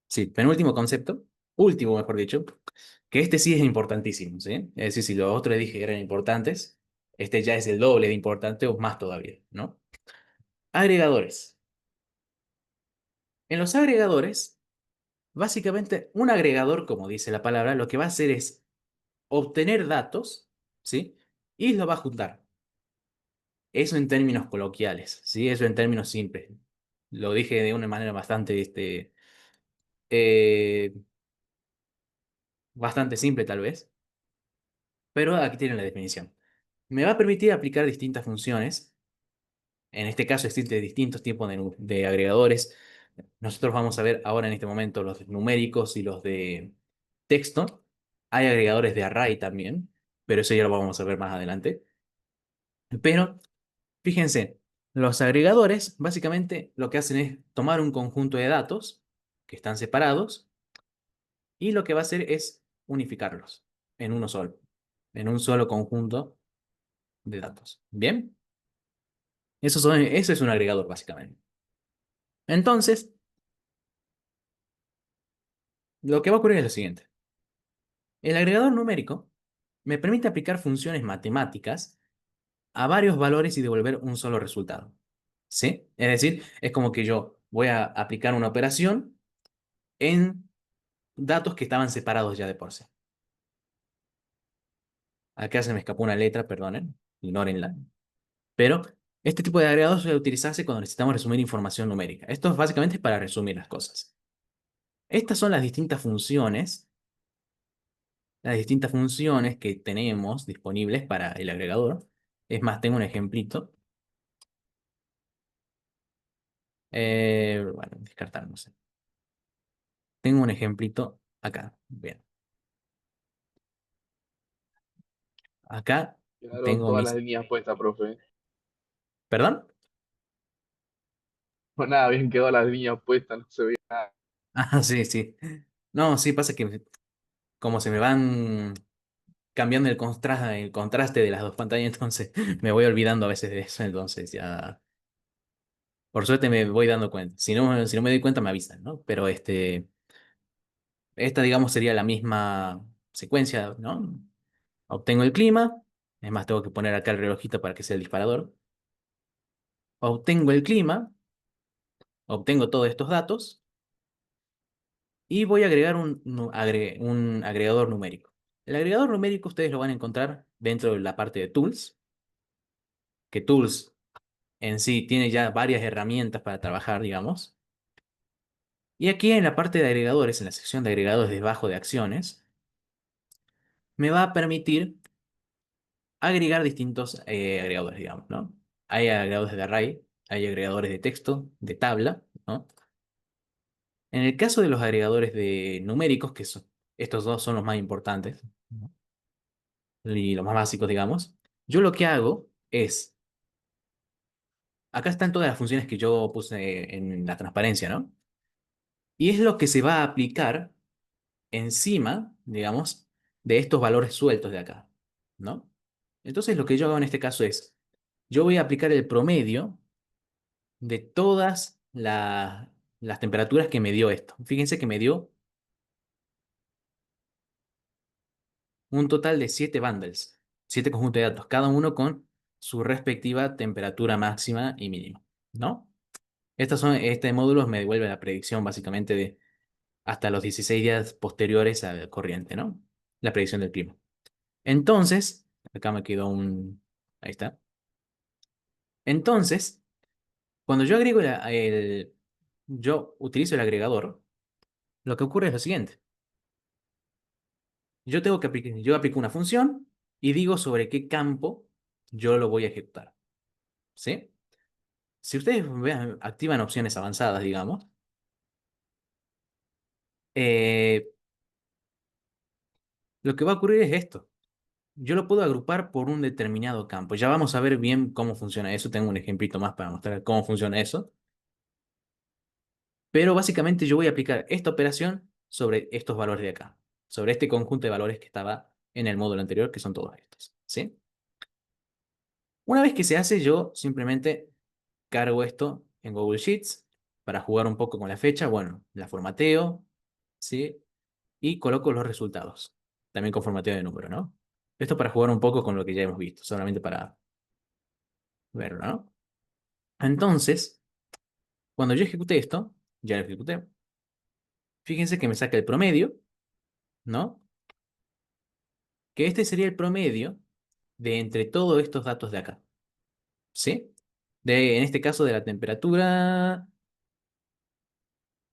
Sí, penúltimo concepto. Último, mejor dicho. Que este sí es importantísimo, ¿sí? Es decir, si los otros dije que eran importantes, este ya es el doble de importante o más todavía, ¿no? Agregadores. En los agregadores, básicamente, un agregador, como dice la palabra, lo que va a hacer es obtener datos, ¿sí? Y los va a juntar. Eso en términos coloquiales, ¿sí? Eso en términos simples. Lo dije de una manera eh, bastante simple tal vez, pero aquí tienen la definición. Me va a permitir aplicar distintas funciones. En este caso existen distintos tipos de agregadores. Nosotros vamos a ver ahora en este momento los numéricos y los de texto. Hay agregadores de array también, pero eso ya lo vamos a ver más adelante. Pero fíjense, los agregadores básicamente lo que hacen es tomar un conjunto de datos que están separados y lo que va a hacer es unificarlos en uno solo, en un solo conjunto de datos. ¿Bien? Eso es un agregador, básicamente. Entonces, lo que va a ocurrir es lo siguiente. El agregador numérico me permite aplicar funciones matemáticas a varios valores y devolver un solo resultado. ¿Sí? Es decir, es como que yo voy a aplicar una operación en datos que estaban separados ya de por sí. Acá se me escapó una letra, perdonen, ignórenla. Pero este tipo de agregados suele utilizarse cuando necesitamos resumir información numérica. Esto es básicamente para resumir las cosas. Estas son las distintas funciones que tenemos disponibles para el agregador. Es más, tengo un ejemplito. Bueno, descartar, no sé. Tengo un ejemplito acá. Bien. Acá Quedaron tengo todas las mis... líneas puestas, profe. ¿Perdón? Pues nada, bien quedó las líneas puestas, no se ve nada. Ah, sí, sí. No, sí, pasa que como se me van cambiando el contraste de las dos pantallas, entonces me voy olvidando a veces de eso, entonces ya... Por suerte me voy dando cuenta. Si no me doy cuenta, me avisan, ¿no? Pero esta, digamos, sería la misma secuencia, ¿no? Obtengo el clima, es más, tengo que poner acá el relojito para que sea el disparador. Obtengo el clima, obtengo todos estos datos y voy a agregar un agregador numérico. El agregador numérico ustedes lo van a encontrar dentro de la parte de Tools, que Tools en sí tiene ya varias herramientas para trabajar, digamos. Y aquí en la parte de agregadores, en la sección de agregadores debajo de acciones, me va a permitir agregar distintos agregadores, digamos, ¿no? Hay agregadores de array, hay agregadores de texto, de tabla, ¿no? En el caso de los agregadores de numéricos, estos dos son los más importantes, ¿no? Y los más básicos, digamos, yo lo que hago es, acá están todas las funciones que yo puse en la transparencia, ¿no? Y es lo que se va a aplicar encima, digamos, de estos valores sueltos de acá, ¿no? Entonces lo que yo hago en este caso es, yo voy a aplicar el promedio de todas las temperaturas que me dio esto. Fíjense que me dio un total de 7 bundles, 7 conjuntos de datos, cada uno con su respectiva temperatura máxima y mínima, ¿no? Este módulo me devuelve la predicción básicamente de hasta los 16 días posteriores al corriente, ¿no? La predicción del clima. Entonces, acá me quedó ahí está. Entonces, cuando yo agrego yo utilizo el agregador, lo que ocurre es lo siguiente. Yo aplico una función y digo sobre qué campo yo lo voy a ejecutar, ¿sí? Si ustedes activan opciones avanzadas, digamos, eh, lo que va a ocurrir es esto. Yo lo puedo agrupar por un determinado campo. Ya vamos a ver bien cómo funciona eso. Tengo un ejemplito más para mostrar cómo funciona eso. Pero básicamente yo voy a aplicar esta operación sobre estos valores de acá, sobre este conjunto de valores que estaba en el módulo anterior, que son todos estos, ¿sí? Una vez que se hace, yo simplemente cargo esto en Google Sheets para jugar un poco con la fecha. Bueno, la formateo, ¿sí? Y coloco los resultados, también con formateo de número, ¿no? Esto para jugar un poco con lo que ya hemos visto, solamente para verlo, ¿no? Entonces, cuando yo ejecute esto, ya lo ejecuté, fíjense que me saca el promedio, ¿no? Que este sería el promedio de entre todos estos datos de acá, ¿sí? En este caso de la temperatura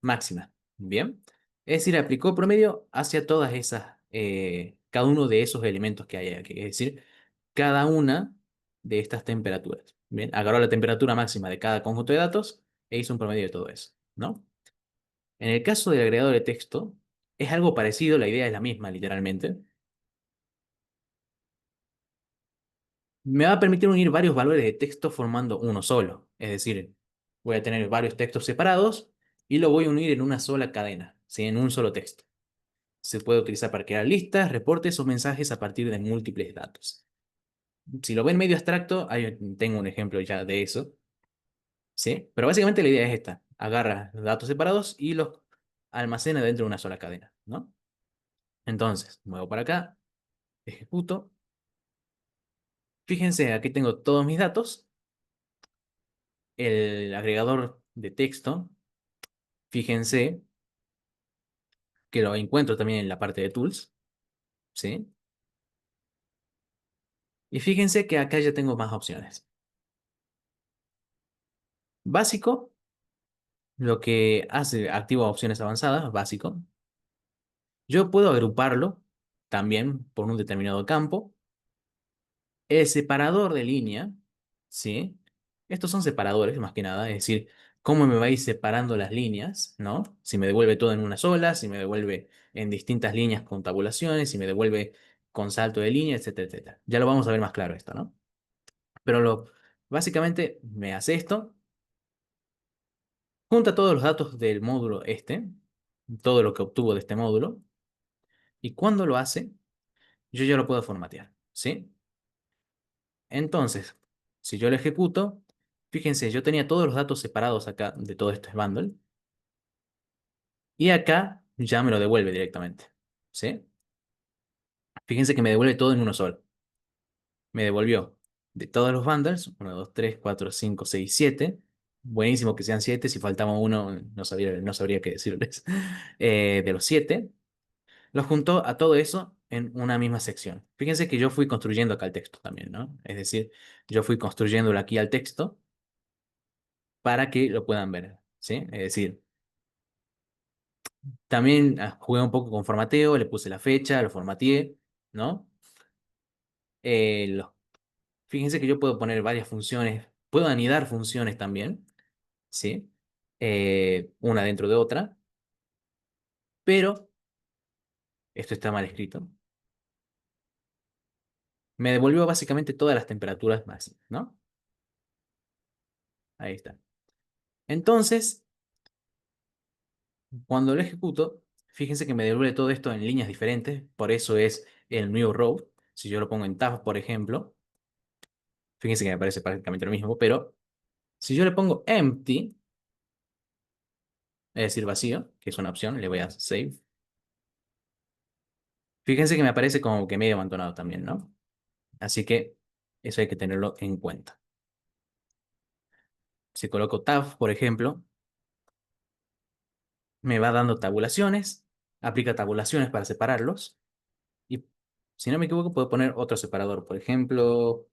máxima, ¿bien? Es decir, aplicó promedio hacia todas esas, cada uno de esos elementos que hay aquí, es decir, cada una de estas temperaturas, ¿bien? Agarró la temperatura máxima de cada conjunto de datos e hizo un promedio de todo eso, ¿no? En el caso del agregador de texto, es algo parecido, la idea es la misma, literalmente. Me va a permitir unir varios valores de texto formando uno solo. Es decir, voy a tener varios textos separados y lo voy a unir en una sola cadena, ¿sí? En un solo texto. Se puede utilizar para crear listas, reportes o mensajes a partir de múltiples datos. Si lo ven medio abstracto, ahí tengo un ejemplo ya de eso, ¿sí? Pero básicamente la idea es esta. Agarra datos separados y los almacena dentro de una sola cadena, ¿no? Entonces, muevo para acá, ejecuto. Fíjense, aquí tengo todos mis datos. El agregador de texto, fíjense que lo encuentro también en la parte de tools, ¿sí? Y fíjense que acá ya tengo más opciones. Básico, lo que hace activo opciones avanzadas, básico. Yo puedo agruparlo también por un determinado campo. El separador de línea, ¿sí? Estos son separadores, más que nada, es decir, cómo me va a ir separando las líneas, ¿no? Si me devuelve todo en una sola, si me devuelve en distintas líneas con tabulaciones, si me devuelve con salto de línea, etcétera, etcétera. Ya lo vamos a ver más claro esto, ¿no? Pero básicamente me hace esto, junta todos los datos del módulo este, todo lo que obtuvo de este módulo, y cuando lo hace, yo ya lo puedo formatear, ¿sí? Entonces, si yo lo ejecuto, fíjense, yo tenía todos los datos separados acá de todo este bundle, y acá ya me lo devuelve directamente, ¿sí? Fíjense que me devuelve todo en uno solo. Me devolvió de todos los bundles, 1, 2, 3, 4, 5, 6, 7. Buenísimo que sean 7, si faltaba uno no sabría qué decirles. De los 7, los juntó a todo eso en una misma sección. Fíjense que yo fui construyendo acá el texto también, ¿no? Es decir, yo fui construyéndolo aquí al texto para que lo puedan ver, ¿sí? Es decir, también jugué un poco con formateo, le puse la fecha, lo formateé, ¿no? Eh, los- Fíjense que yo puedo poner varias funciones, puedo anidar funciones también, ¿sí? Una dentro de otra, pero esto está mal escrito. Me devolvió básicamente todas las temperaturas máximas, ¿no? Ahí está. Entonces, cuando lo ejecuto, fíjense que me devuelve todo esto en líneas diferentes, por eso es el new row. Si yo lo pongo en tab, por ejemplo, fíjense que me parece prácticamente lo mismo, pero si yo le pongo empty, es decir, vacío, que es una opción, le voy a save. Fíjense que me aparece como que medio abandonado también, ¿no? Así que eso hay que tenerlo en cuenta. Si coloco tab, por ejemplo, me va dando tabulaciones, aplica tabulaciones para separarlos, y si no me equivoco, puedo poner otro separador, por ejemplo,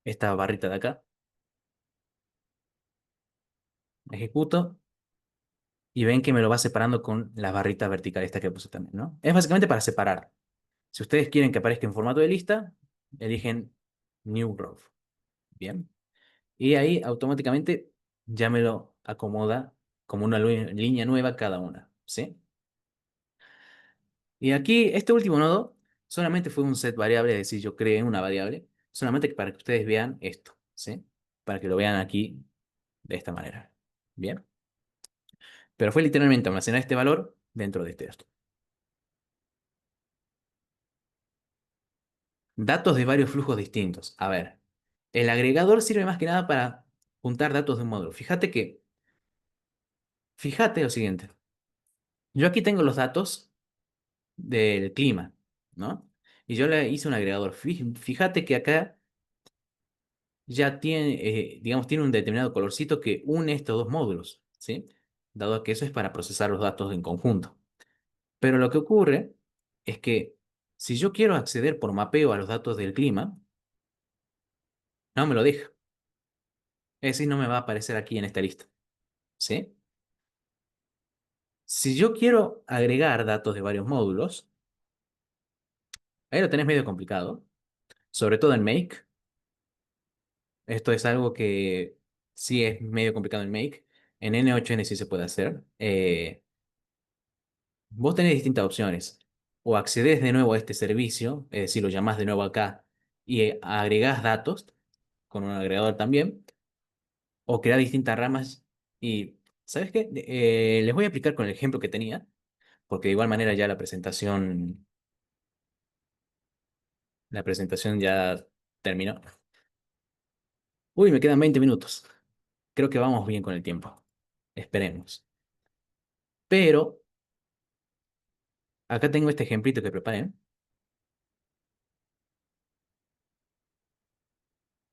esta barrita de acá. Ejecuto y ven que me lo va separando con las barritas verticales esta que puse también, ¿no? Es básicamente para separar. Si ustedes quieren que aparezca en formato de lista, eligen New Row. Bien. Y ahí automáticamente ya me lo acomoda como una línea nueva cada una, ¿sí? Y aquí, este último nodo solamente fue un set variable, es decir, yo creé una variable, solamente para que ustedes vean esto, ¿sí? Para que lo vean aquí de esta manera. Bien. Pero fue literalmente almacenar este valor dentro de este dato. Datos de varios flujos distintos. A ver, el agregador sirve más que nada para juntar datos de un módulo. Fíjate lo siguiente. Yo aquí tengo los datos del clima, ¿no? Y yo le hice un agregador. Fíjate que acá ya tiene, digamos, tiene un determinado colorcito que une estos dos módulos, ¿sí? Dado que eso es para procesar los datos en conjunto. Pero lo que ocurre es que si yo quiero acceder por mapeo a los datos del clima, no me lo deja. Es decir, no me va a aparecer aquí en esta lista, ¿sí? Si yo quiero agregar datos de varios módulos, ahí lo tenés medio complicado, sobre todo en Make. Esto es algo que sí es medio complicado en Make. En N8N sí se puede hacer. Vos tenés distintas opciones. O accedes de nuevo a este servicio, es decir, lo llamás de nuevo acá y agregás datos con un agregador también, o crear distintas ramas y ¿Sabes qué? Les voy a aplicar con el ejemplo que tenía, porque de igual manera ya la presentación ya terminó. Uy, me quedan 20 minutos. Creo que vamos bien con el tiempo. Esperemos. Pero acá tengo este ejemplito que preparé.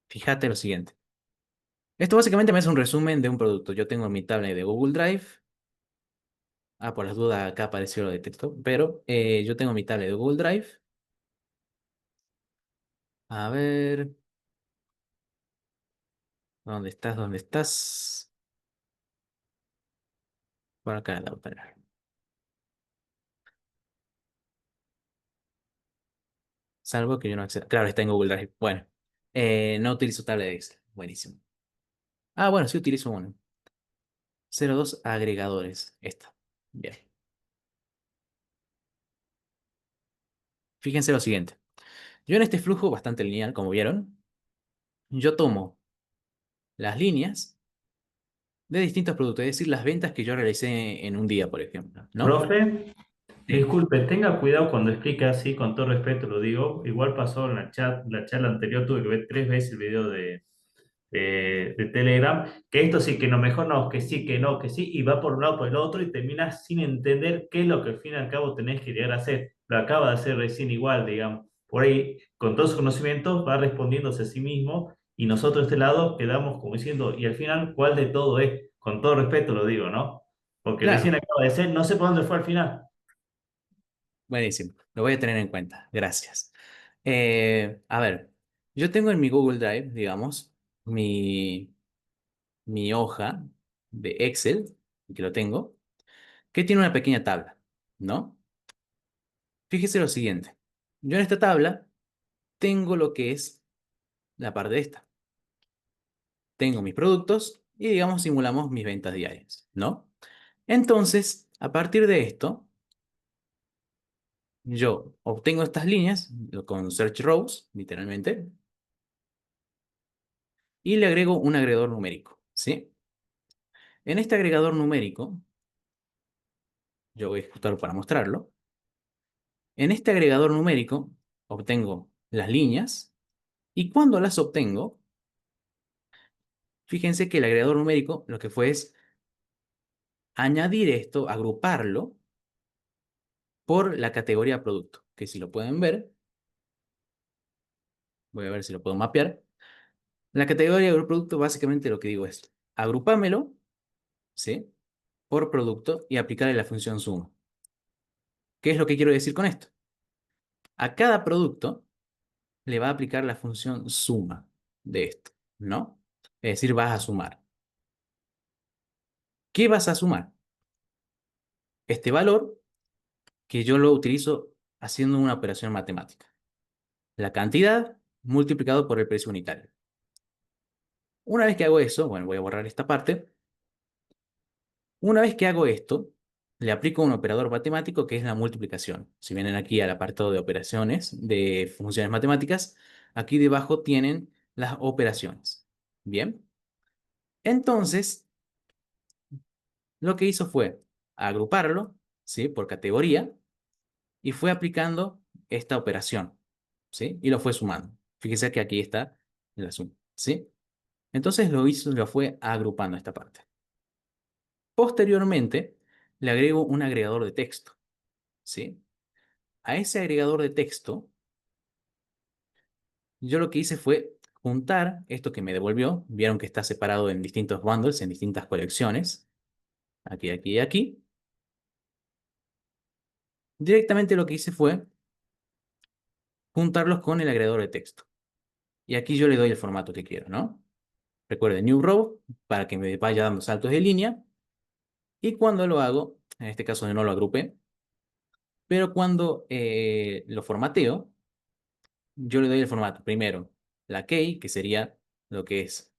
Fíjate lo siguiente. Esto básicamente me hace un resumen de un producto. Yo tengo mi tablet de Google Drive. Ah, por las dudas acá apareció lo de texto. Pero yo tengo mi tablet de Google Drive. A ver, ¿dónde estás? ¿Dónde estás? Por acá, para. Salvo que yo no acceda. Claro, está en Google Drive. Bueno, no utilizo tablet de Excel. Buenísimo. Ah, bueno, sí utilizo uno. 02 agregadores. Esta. Bien. Fíjense lo siguiente. Yo en este flujo bastante lineal, como vieron, yo tomo las líneas de distintos productos, es decir, las ventas que yo realicé en un día, por ejemplo, ¿no? Profe, Sí. disculpe, tenga cuidado cuando explique así, con todo respeto lo digo. Igual pasó en la charla anterior, tuve que ver 3 veces el video de Telegram, que esto sí, que no, mejor no, que sí, que no, que sí, y va por un lado por el otro y terminas sin entender qué es lo que al fin y al cabo tenés que llegar a hacer. Lo acaba de hacer recién igual, digamos. Por ahí, con todos sus conocimientos, va respondiéndose a sí mismo y nosotros de este lado quedamos como diciendo, y al final, ¿cuál de todo es? Con todo respeto lo digo, ¿no? Porque recién Claro, acaba de ser, no sé por dónde fue al final. buenísimo. Lo voy a tener en cuenta. Gracias. A ver, yo tengo en mi Google Drive, digamos, mi, mi hoja de Excel, que lo tengo, que tiene una pequeña tabla, ¿no? Fíjese lo siguiente. Yo en esta tabla tengo lo que es la parte de esta. Tengo mis productos y, digamos, simulamos mis ventas diarias, ¿no? Entonces, a partir de esto, yo obtengo estas líneas con search rows, literalmente, y le agrego un agregador numérico, ¿sí? En este agregador numérico, yo voy a ejecutarlo para mostrarlo. En este agregador numérico obtengo las líneas y cuando las obtengo, fíjense que el agregador numérico lo que fue es añadir esto, agruparlo por la categoría producto, que si lo pueden ver, voy a ver si lo puedo mapear. La categoría de producto básicamente lo que digo es agrupámelo, ¿sí? Por producto y aplicarle la función suma. ¿Qué es lo que quiero decir con esto? A cada producto le va a aplicar la función suma de esto, ¿no? Es decir, vas a sumar. ¿Qué vas a sumar? Este valor que yo lo utilizo haciendo una operación matemática. La cantidad multiplicado por el precio unitario. Una vez que hago eso, bueno, voy a borrar esta parte. Una vez que hago esto, le aplico un operador matemático que es la multiplicación. Si vienen aquí al apartado de operaciones, de funciones matemáticas, aquí debajo tienen las operaciones. Bien. Entonces, lo que hizo fue agruparlo, ¿sí? Por categoría y fue aplicando esta operación, ¿sí? Y lo fue sumando. Fíjese que aquí está la suma, ¿sí? Entonces lo fue agrupando esta parte. Posteriormente, le agrego un agregador de texto, ¿sí? A ese agregador de texto, yo lo que hice fue juntar esto que me devolvió. Vieron que está separado en distintos bundles, en distintas colecciones. Aquí, aquí y aquí. Directamente lo que hice fue juntarlos con el agregador de texto. Y aquí yo le doy el formato que quiero, ¿no? Recuerden, New Row, para que me vaya dando saltos de línea. Y cuando lo hago, en este caso no lo agrupé, pero cuando lo formateo, yo le doy el formato. Primero, la key, que sería lo que es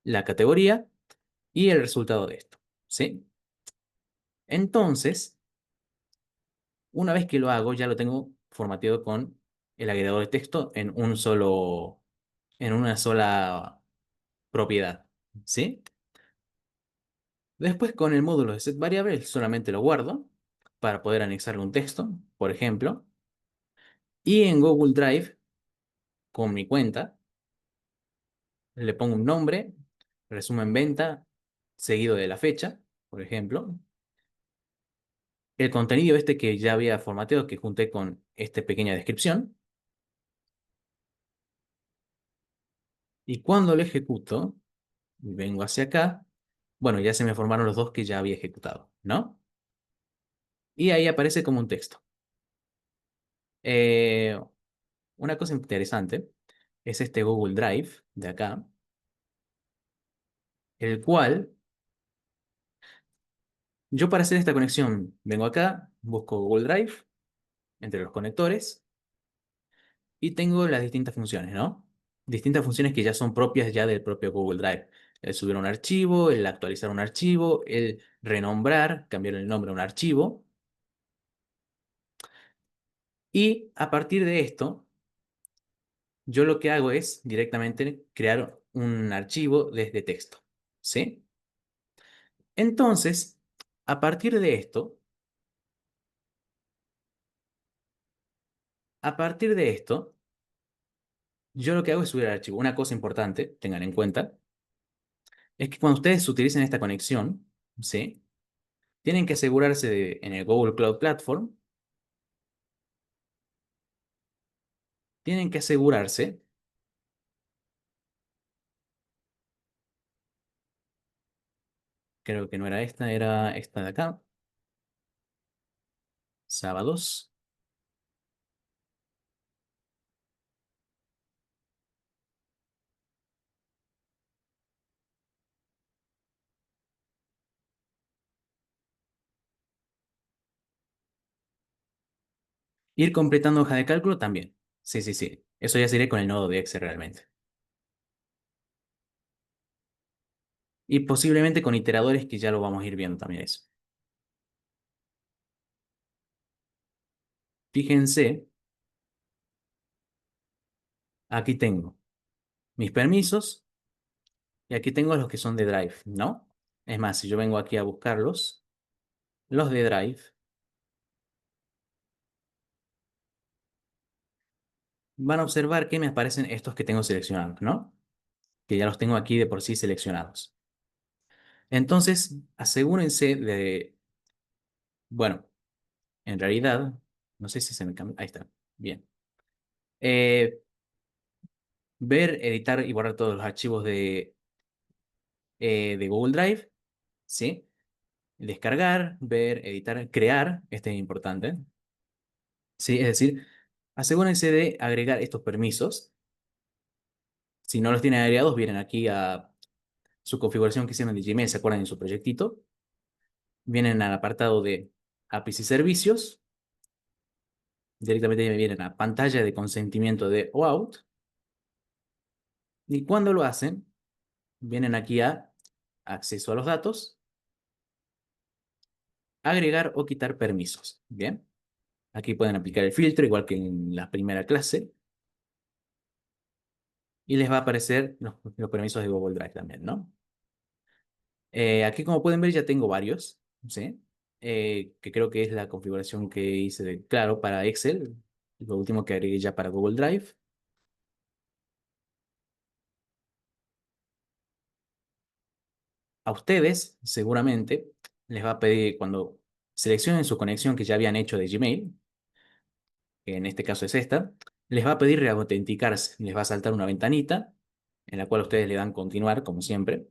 la categoría, y el resultado de esto, ¿sí? Entonces, una vez que lo hago, ya lo tengo formateado con el agregador de texto en una sola propiedad, ¿sí? Después con el módulo de set variable solamente lo guardo para poder anexarle un texto, por ejemplo. Y en Google Drive, con mi cuenta, le pongo un nombre, resumen venta, seguido de la fecha, por ejemplo. El contenido este que ya había formateado, que junté con esta pequeña descripción. Y cuando lo ejecuto, vengo hacia acá. Bueno, ya se me formaron los dos que ya había ejecutado, ¿no? Y ahí aparece como un texto. Eh, una cosa interesante es este Google Drive de acá, el cual yo para hacer esta conexión vengo acá, busco Google Drive entre los conectores y tengo las distintas funciones, ¿no? Distintas funciones que ya son propias ya del propio Google Drive. El subir un archivo, el actualizar un archivo, el renombrar, cambiar el nombre a un archivo. Y a partir de esto, yo lo que hago es directamente crear un archivo desde texto, ¿sí? Entonces, a partir de esto, a partir de esto, yo lo que hago es subir el archivo. Una cosa importante, tengan en cuenta, es que cuando ustedes utilicen esta conexión, ¿sí? Tienen que asegurarse en el Google Cloud Platform, tienen que asegurarse, creo que no era esta, era esta de acá, sábados, ir completando hoja de cálculo también. Sí, sí, sí. Eso ya sería con el nodo de Excel realmente. Y posiblemente con iteradores que ya lo vamos a ir viendo también eso. Fíjense, aquí tengo mis permisos y aquí tengo los que son de Drive, ¿no? Es más, si yo vengo aquí a buscarlos, los de Drive, van a observar que me aparecen estos que tengo seleccionados, ¿no? Que ya los tengo aquí de por sí seleccionados. Entonces, asegúrense de, bueno, en realidad, no sé si se me cambia, ahí está, bien. Eh, ver, editar y borrar todos los archivos de Google Drive, ¿sí? Descargar, ver, editar, crear, este es importante, ¿sí? Es decir, asegúrense de agregar estos permisos. Si no los tienen agregados, vienen aquí a su configuración que hicieron de Gmail, ¿se acuerdan en su proyectito? Vienen al apartado de APIs y servicios. Directamente me vienen a pantalla de consentimiento de OAuth. Y cuando lo hacen, vienen aquí a acceso a los datos, agregar o quitar permisos. Bien, aquí pueden aplicar el filtro igual que en la primera clase. Y les va a aparecer los permisos de Google Drive también, ¿no? Aquí como pueden ver ya tengo varios, ¿sí? Que creo que es la configuración que hice, claro, para Excel. Lo último que agregué ya para Google Drive. A ustedes, seguramente, les va a pedir cuando seleccionen su conexión que ya habían hecho de Gmail, que en este caso es esta, les va a pedir reautenticarse. Les va a saltar una ventanita en la cual ustedes le dan continuar, como siempre,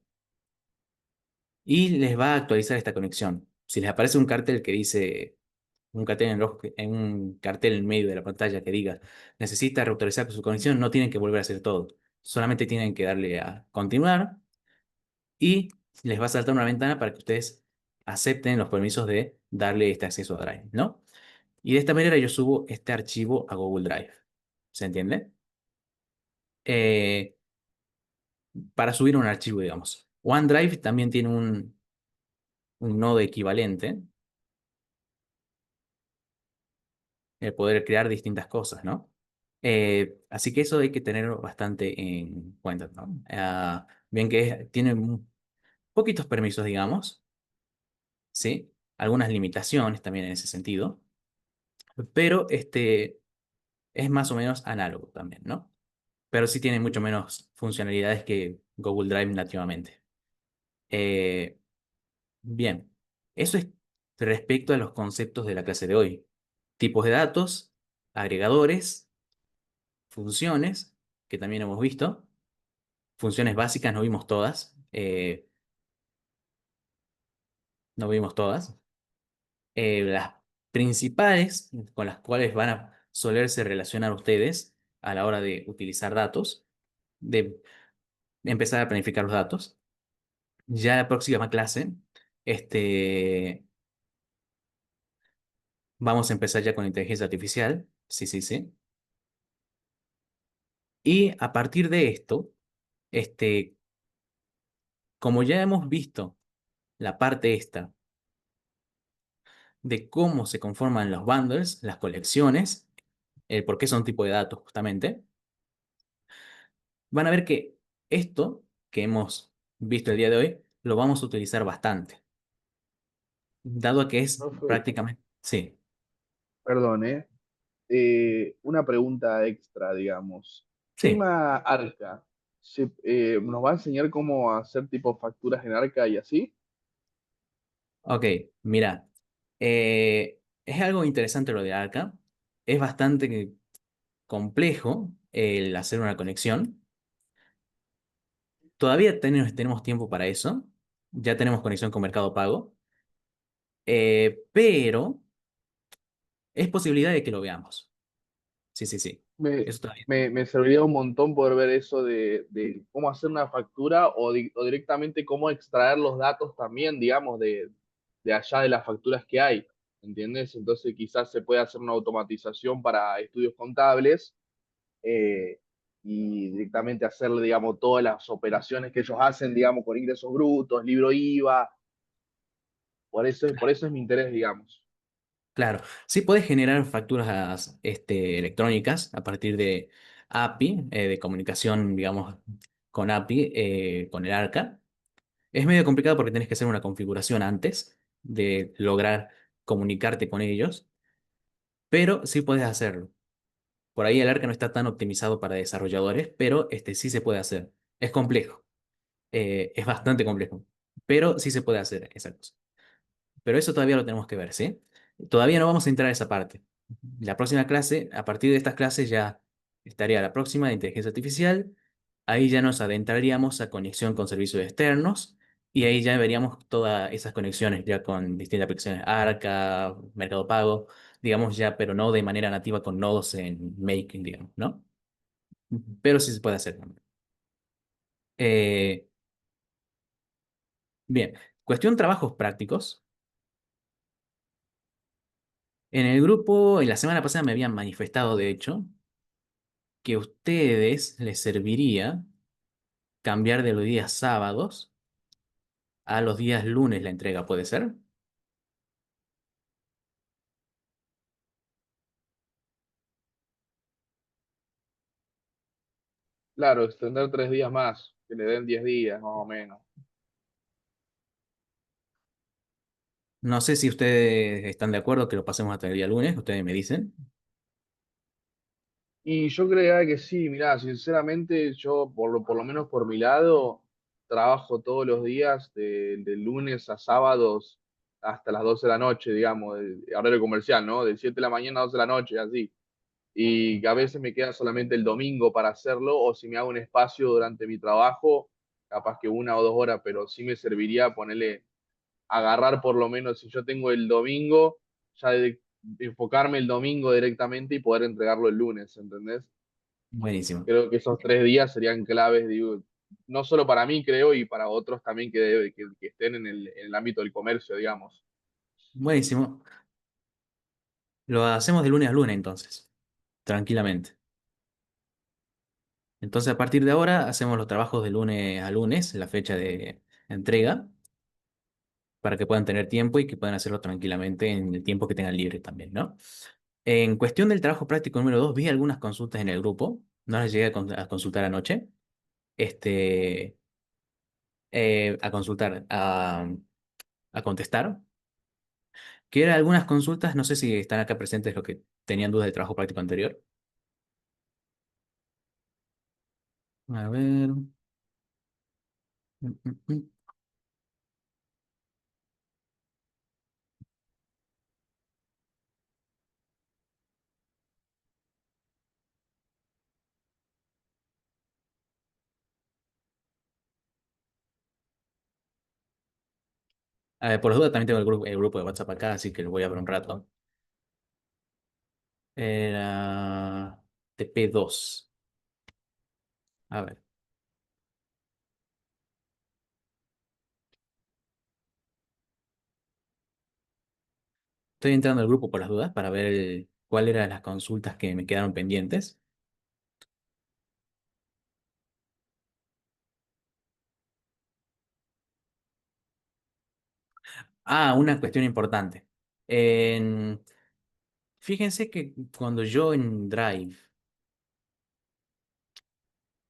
y les va a actualizar esta conexión. Si les aparece un cartel que dice, un cartel en rojo, en un cartel en medio de la pantalla que diga, necesita reautorizar su conexión, no tienen que volver a hacer todo. Solamente tienen que darle a continuar y les va a saltar una ventana para que ustedes acepten los permisos de darle este acceso a Drive, ¿no? Y de esta manera yo subo este archivo a Google Drive. ¿Se entiende? Eh, para subir un archivo, digamos. OneDrive también tiene un nodo equivalente, el poder crear distintas cosas, ¿no? Así que eso hay que tenerlo bastante en cuenta, ¿no? Bien que tiene poquitos permisos, digamos, ¿sí? Algunas limitaciones también en ese sentido, pero es más o menos análogo también, ¿no? Pero sí tiene mucho menos funcionalidades que Google Drive nativamente. Eh, Bien, eso es respecto a los conceptos de la clase de hoy. Tipos de datos, agregadores, funciones, que también hemos visto. Funciones básicas no vimos todas. No vimos todas. Las principales con las cuales van a solerse relacionar ustedes a la hora de utilizar datos, de empezar a planificar los datos. Ya la próxima clase, este, vamos a empezar ya con inteligencia artificial. Sí, sí, sí. Y a partir de esto, este, como ya hemos visto la parte esta de cómo se conforman los bundles, las colecciones, el por qué son tipo de datos justamente, van a ver que esto que hemos visto el día de hoy lo vamos a utilizar bastante, dado a que es Profe, prácticamente, sí, perdón, ¿eh? Una pregunta extra, digamos. sí, Tema Arca. ¿Nos va a enseñar cómo hacer tipo facturas en Arca y así? ok, mira, es algo interesante lo de Arca, es bastante complejo el hacer una conexión. Todavía tenemos tiempo para eso. Ya tenemos conexión con Mercado Pago. Pero es posibilidad de que lo veamos. Sí, sí, sí. Me, Eso todavía. me serviría un montón poder ver eso de cómo hacer una factura o directamente cómo extraer los datos también, digamos, de allá de las facturas que hay. ¿Entiendes? Entonces quizás se puede hacer una automatización para estudios contables eh, y directamente hacerle, digamos, todas las operaciones que ellos hacen, digamos, con ingresos brutos, libro IVA. Por eso es mi interés, digamos. Claro. Sí puedes generar facturas electrónicas a partir de API, de comunicación, digamos, con API, con el ARCA. Es medio complicado porque tienes que hacer una configuración antes de lograr comunicarte con ellos, pero sí puedes hacerlo. Por ahí el ARCA no está tan optimizado para desarrolladores, pero sí se puede hacer. Es complejo. Es bastante complejo, pero sí se puede hacer esa cosa. Pero eso todavía lo tenemos que ver, ¿sí? Todavía no vamos a entrar a esa parte. La próxima clase, a partir de estas clases ya estaría la próxima de inteligencia artificial. Ahí ya nos adentraríamos a conexión con servicios externos y ahí ya veríamos todas esas conexiones ya con distintas aplicaciones, Arca, Mercado Pago, digamos ya, pero no de manera nativa con nodos en Making, digamos, ¿no? Pero sí se puede hacer también. Eh, bien, cuestión trabajos prácticos. En el grupo, en la semana pasada me habían manifestado, de hecho, que a ustedes les serviría cambiar de los días sábados a los días lunes la entrega, ¿puede ser? Claro, extender 3 días más, que le den 10 días más o menos. No sé si ustedes están de acuerdo que lo pasemos hasta el día lunes, ustedes me dicen. Y yo creía que sí, mirá, sinceramente yo por lo menos por mi lado trabajo todos los días de lunes a sábados hasta las 12 de la noche, digamos, de horario comercial, ¿no? De 7 de la mañana a 12 de la noche, así. Y a veces me queda solamente el domingo para hacerlo o si me hago un espacio durante mi trabajo, capaz que 1 o 2 horas, pero sí me serviría ponerle agarrar por lo menos si yo tengo el domingo, ya enfocarme el domingo directamente y poder entregarlo el lunes, ¿entendés? Buenísimo, Creo que esos 3 días serían claves, digo, no solo para mí, creo, y para otros también que estén en el ámbito del comercio, digamos. buenísimo. Lo hacemos de lunes a lunes entonces, tranquilamente. Entonces a partir de ahora hacemos los trabajos de lunes a lunes, la fecha de entrega, para que puedan tener tiempo y que puedan hacerlo tranquilamente en el tiempo que tengan libre también, ¿no? En cuestión del trabajo práctico número 2, vi algunas consultas en el grupo, no las llegué a consultar anoche, este, a consultar, a contestar. Que eran algunas consultas, no sé si están acá presentes los que tenían dudas del trabajo práctico anterior. A ver. Mm, mm, mm. A ver, por las dudas también tengo el grupo de WhatsApp acá, así que lo voy a ver un rato. Era TP2. A ver. Estoy entrando al grupo por las dudas para ver cuáles eran las consultas que me quedaron pendientes. Ah, una cuestión importante. En- Fíjense que cuando yo en Drive,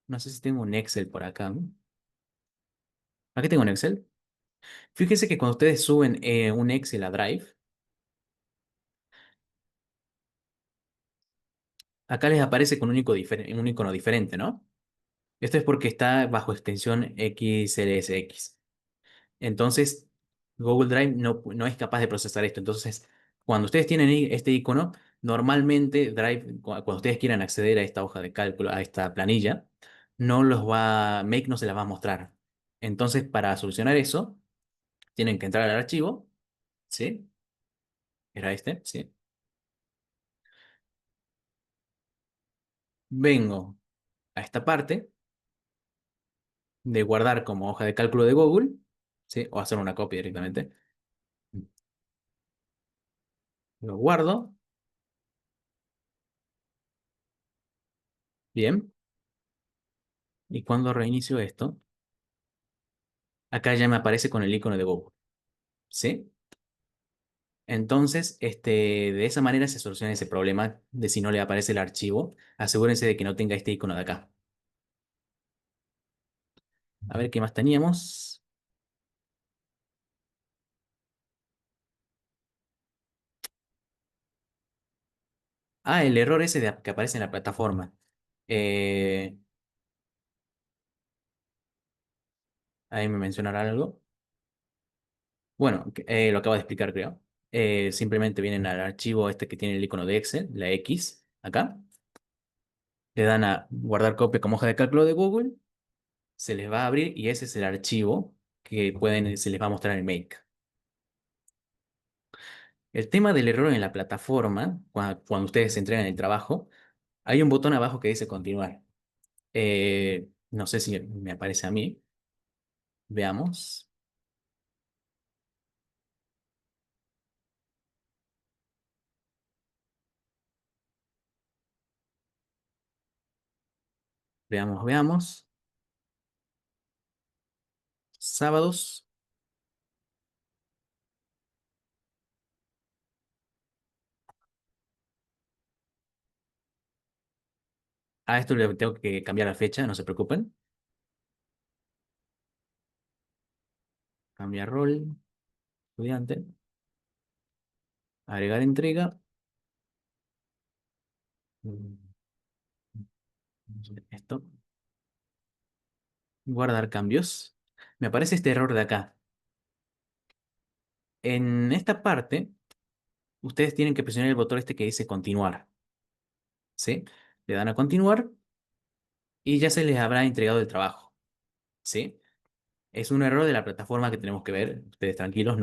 no sé si tengo un Excel por acá. Aquí tengo un Excel. Fíjense que cuando ustedes suben un Excel a Drive, acá les aparece con un icono diferente, ¿no? Esto es porque está bajo extensión XLSX. Entonces, Google Drive no es capaz de procesar esto. Entonces, cuando ustedes tienen este icono, normalmente Drive, cuando ustedes quieran acceder a esta hoja de cálculo, a esta planilla, Make no se las va a mostrar. Entonces, para solucionar eso, tienen que entrar al archivo, ¿sí? Era este, ¿sí? Vengo a esta parte de guardar como hoja de cálculo de Google, ¿sí? O hacer una copia directamente. Lo guardo, bien. Y cuando reinicio esto, acá ya me aparece con el icono de Google, ¿sí? Entonces, de esa manera se soluciona ese problema de si no le aparece el archivo. Asegúrense de que no tenga este icono de acá. A ver qué más teníamos. Ah, el error ese que aparece en la plataforma. Eh, Ahí me mencionará algo. Bueno, lo acabo de explicar, creo. Simplemente vienen al archivo este que tiene el icono de Excel, la X, acá. Le dan a guardar copia como hoja de cálculo de Google. Se les va a abrir y ese es el archivo que se les va a mostrar en Make. El tema del error en la plataforma, cuando ustedes se entregan el trabajo, hay un botón abajo que dice continuar. No sé si me aparece a mí. Veamos. Veamos, veamos. Sábados. A esto le tengo que cambiar la fecha, no se preocupen. Cambiar rol, estudiante. Agregar entrega. Mm, Esto. Guardar cambios. Me aparece este error de acá. En esta parte, ustedes tienen que presionar el botón este que dice continuar. ¿Sí? Le dan a continuar y ya se les habrá entregado el trabajo. ¿Sí? Es un error de la plataforma que tenemos que ver. Ustedes tranquilos,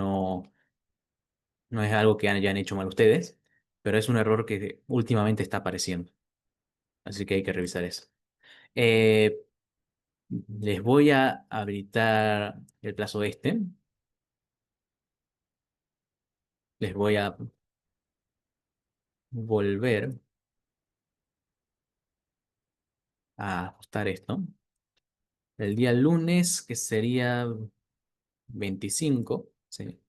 no es algo que hayan hecho mal ustedes, pero es un error que últimamente está apareciendo. Así que hay que revisar eso. Eh, Les voy a habilitar el plazo este. Les voy a volver a ajustar esto. El día lunes, que sería 25, ¿sí?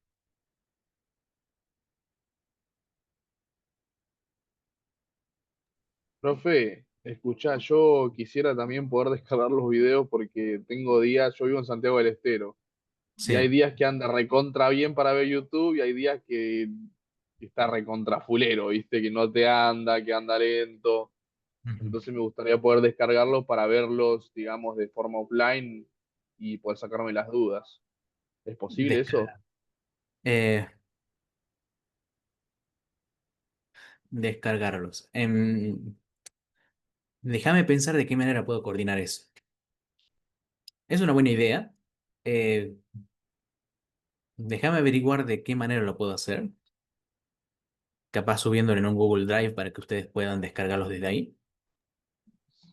Profe, escuchá, yo quisiera también poder descargar los videos porque tengo días, yo vivo en Santiago del Estero Y hay Sí. días que anda recontra bien para ver YouTube y hay días que está recontra fulero, ¿viste? Que no te anda, que anda lento. Ujú. Entonces me gustaría poder descargarlos para verlos, digamos, de forma offline y poder sacarme las dudas. ¿Es posible eso? Descargar. Eh, descargarlos. Déjame pensar de qué manera puedo coordinar eso. Es una buena idea. Eh, déjame averiguar de qué manera lo puedo hacer. Capaz subiéndolo en un Google Drive para que ustedes puedan descargarlos desde ahí.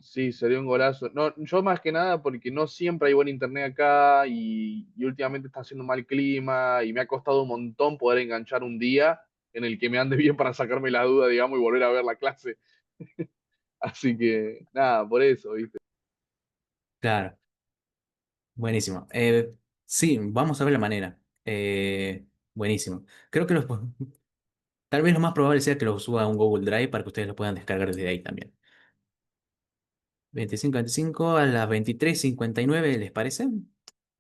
Sí, sería un golazo. No, yo más que nada porque no siempre hay buen internet acá y últimamente está haciendo mal clima y me ha costado un montón poder enganchar un día en el que me ande bien para sacarme la duda, digamos, y volver a ver la clase. Así que nada, por eso, ¿viste? Claro, buenísimo. Sí, vamos a ver la manera. Buenísimo. Creo que tal vez lo más probable sea que los suba a un Google Drive para que ustedes lo puedan descargar desde ahí también. 25:25 a las 23:59, ¿les parece?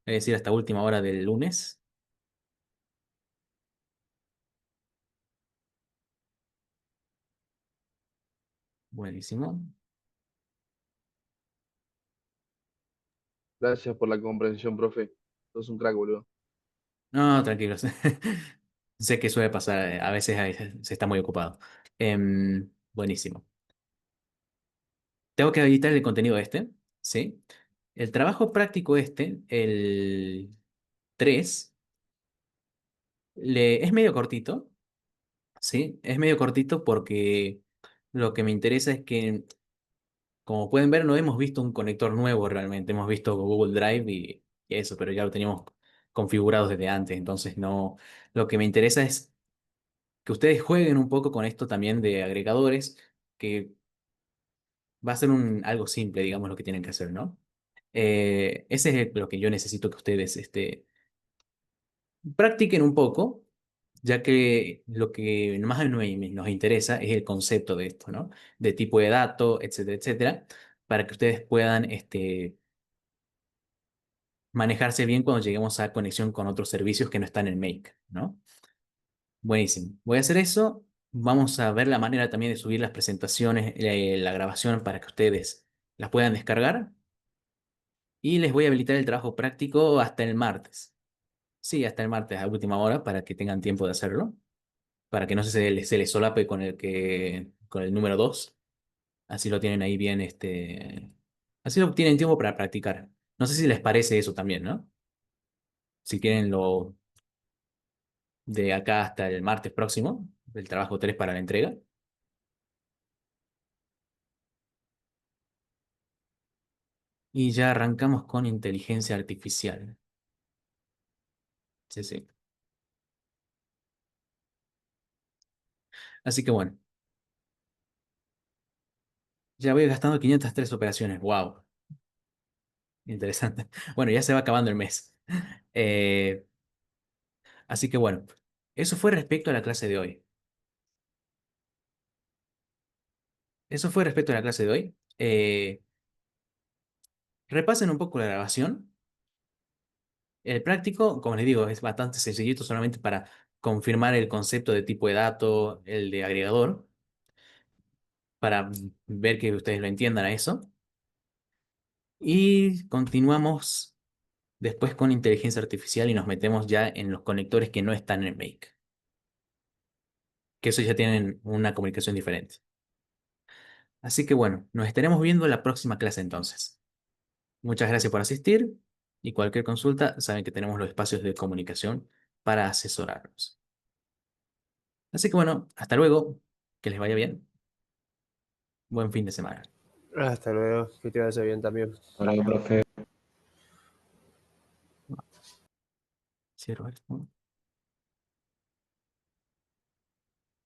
Es decir, hasta última hora del lunes. Buenísimo. Gracias por la comprensión, profe. Sos un crack, boludo. No, tranquilos. Sé que suele pasar, a veces se está muy ocupado. Buenísimo. Tengo que editar el contenido este, ¿sí? El trabajo práctico este, el 3 es medio cortito, ¿sí? Es medio cortito porque lo que me interesa es que, como pueden ver, no hemos visto un conector nuevo realmente. Hemos visto Google Drive y eso, pero ya lo teníamos configurado desde antes. Entonces, no. Lo que me interesa es que ustedes jueguen un poco con esto también de agregadores, que va a ser algo simple, digamos, lo que tienen que hacer, ¿no? Ese es lo que yo necesito que ustedes practiquen un poco, ya que lo que más nos interesa es el concepto de esto, ¿no? De tipo de dato, etcétera, etcétera, para que ustedes puedan manejarse bien cuando lleguemos a conexión con otros servicios que no están en Make, ¿no? Buenísimo. Voy a hacer eso. Vamos a ver la manera también de subir las presentaciones, la grabación para que ustedes las puedan descargar. Y les voy a habilitar el trabajo práctico hasta el martes. Sí, hasta el martes a última hora para que tengan tiempo de hacerlo. Para que no se les solape con el número 2. Así lo tienen ahí bien, así lo tienen tiempo para practicar. No sé si les parece eso también, ¿no? Si quieren lo de acá hasta el martes próximo, el trabajo 3 para la entrega. Y ya arrancamos con inteligencia artificial. Sí, sí. Así que bueno, ya voy gastando 503 operaciones. Wow, interesante. Bueno, ya se va acabando el mes. Eh, así que bueno, eso fue respecto a la clase de hoy. Eso fue respecto a la clase de hoy. Repasen un poco la grabación. El práctico, como les digo, es bastante sencillito solamente para confirmar el concepto de tipo de dato, el de agregador, para ver que ustedes lo entiendan a eso. Y continuamos después con inteligencia artificial y nos metemos ya en los conectores que no están en Make, que eso ya tienen una comunicación diferente. Así que bueno, nos estaremos viendo en la próxima clase entonces. Muchas gracias por asistir y cualquier consulta, saben que tenemos los espacios de comunicación para asesorarnos. Así que bueno, hasta luego, que les vaya bien. Buen fin de semana. Hasta luego, que te vaya bien también. Hola, profe. Cierro esto.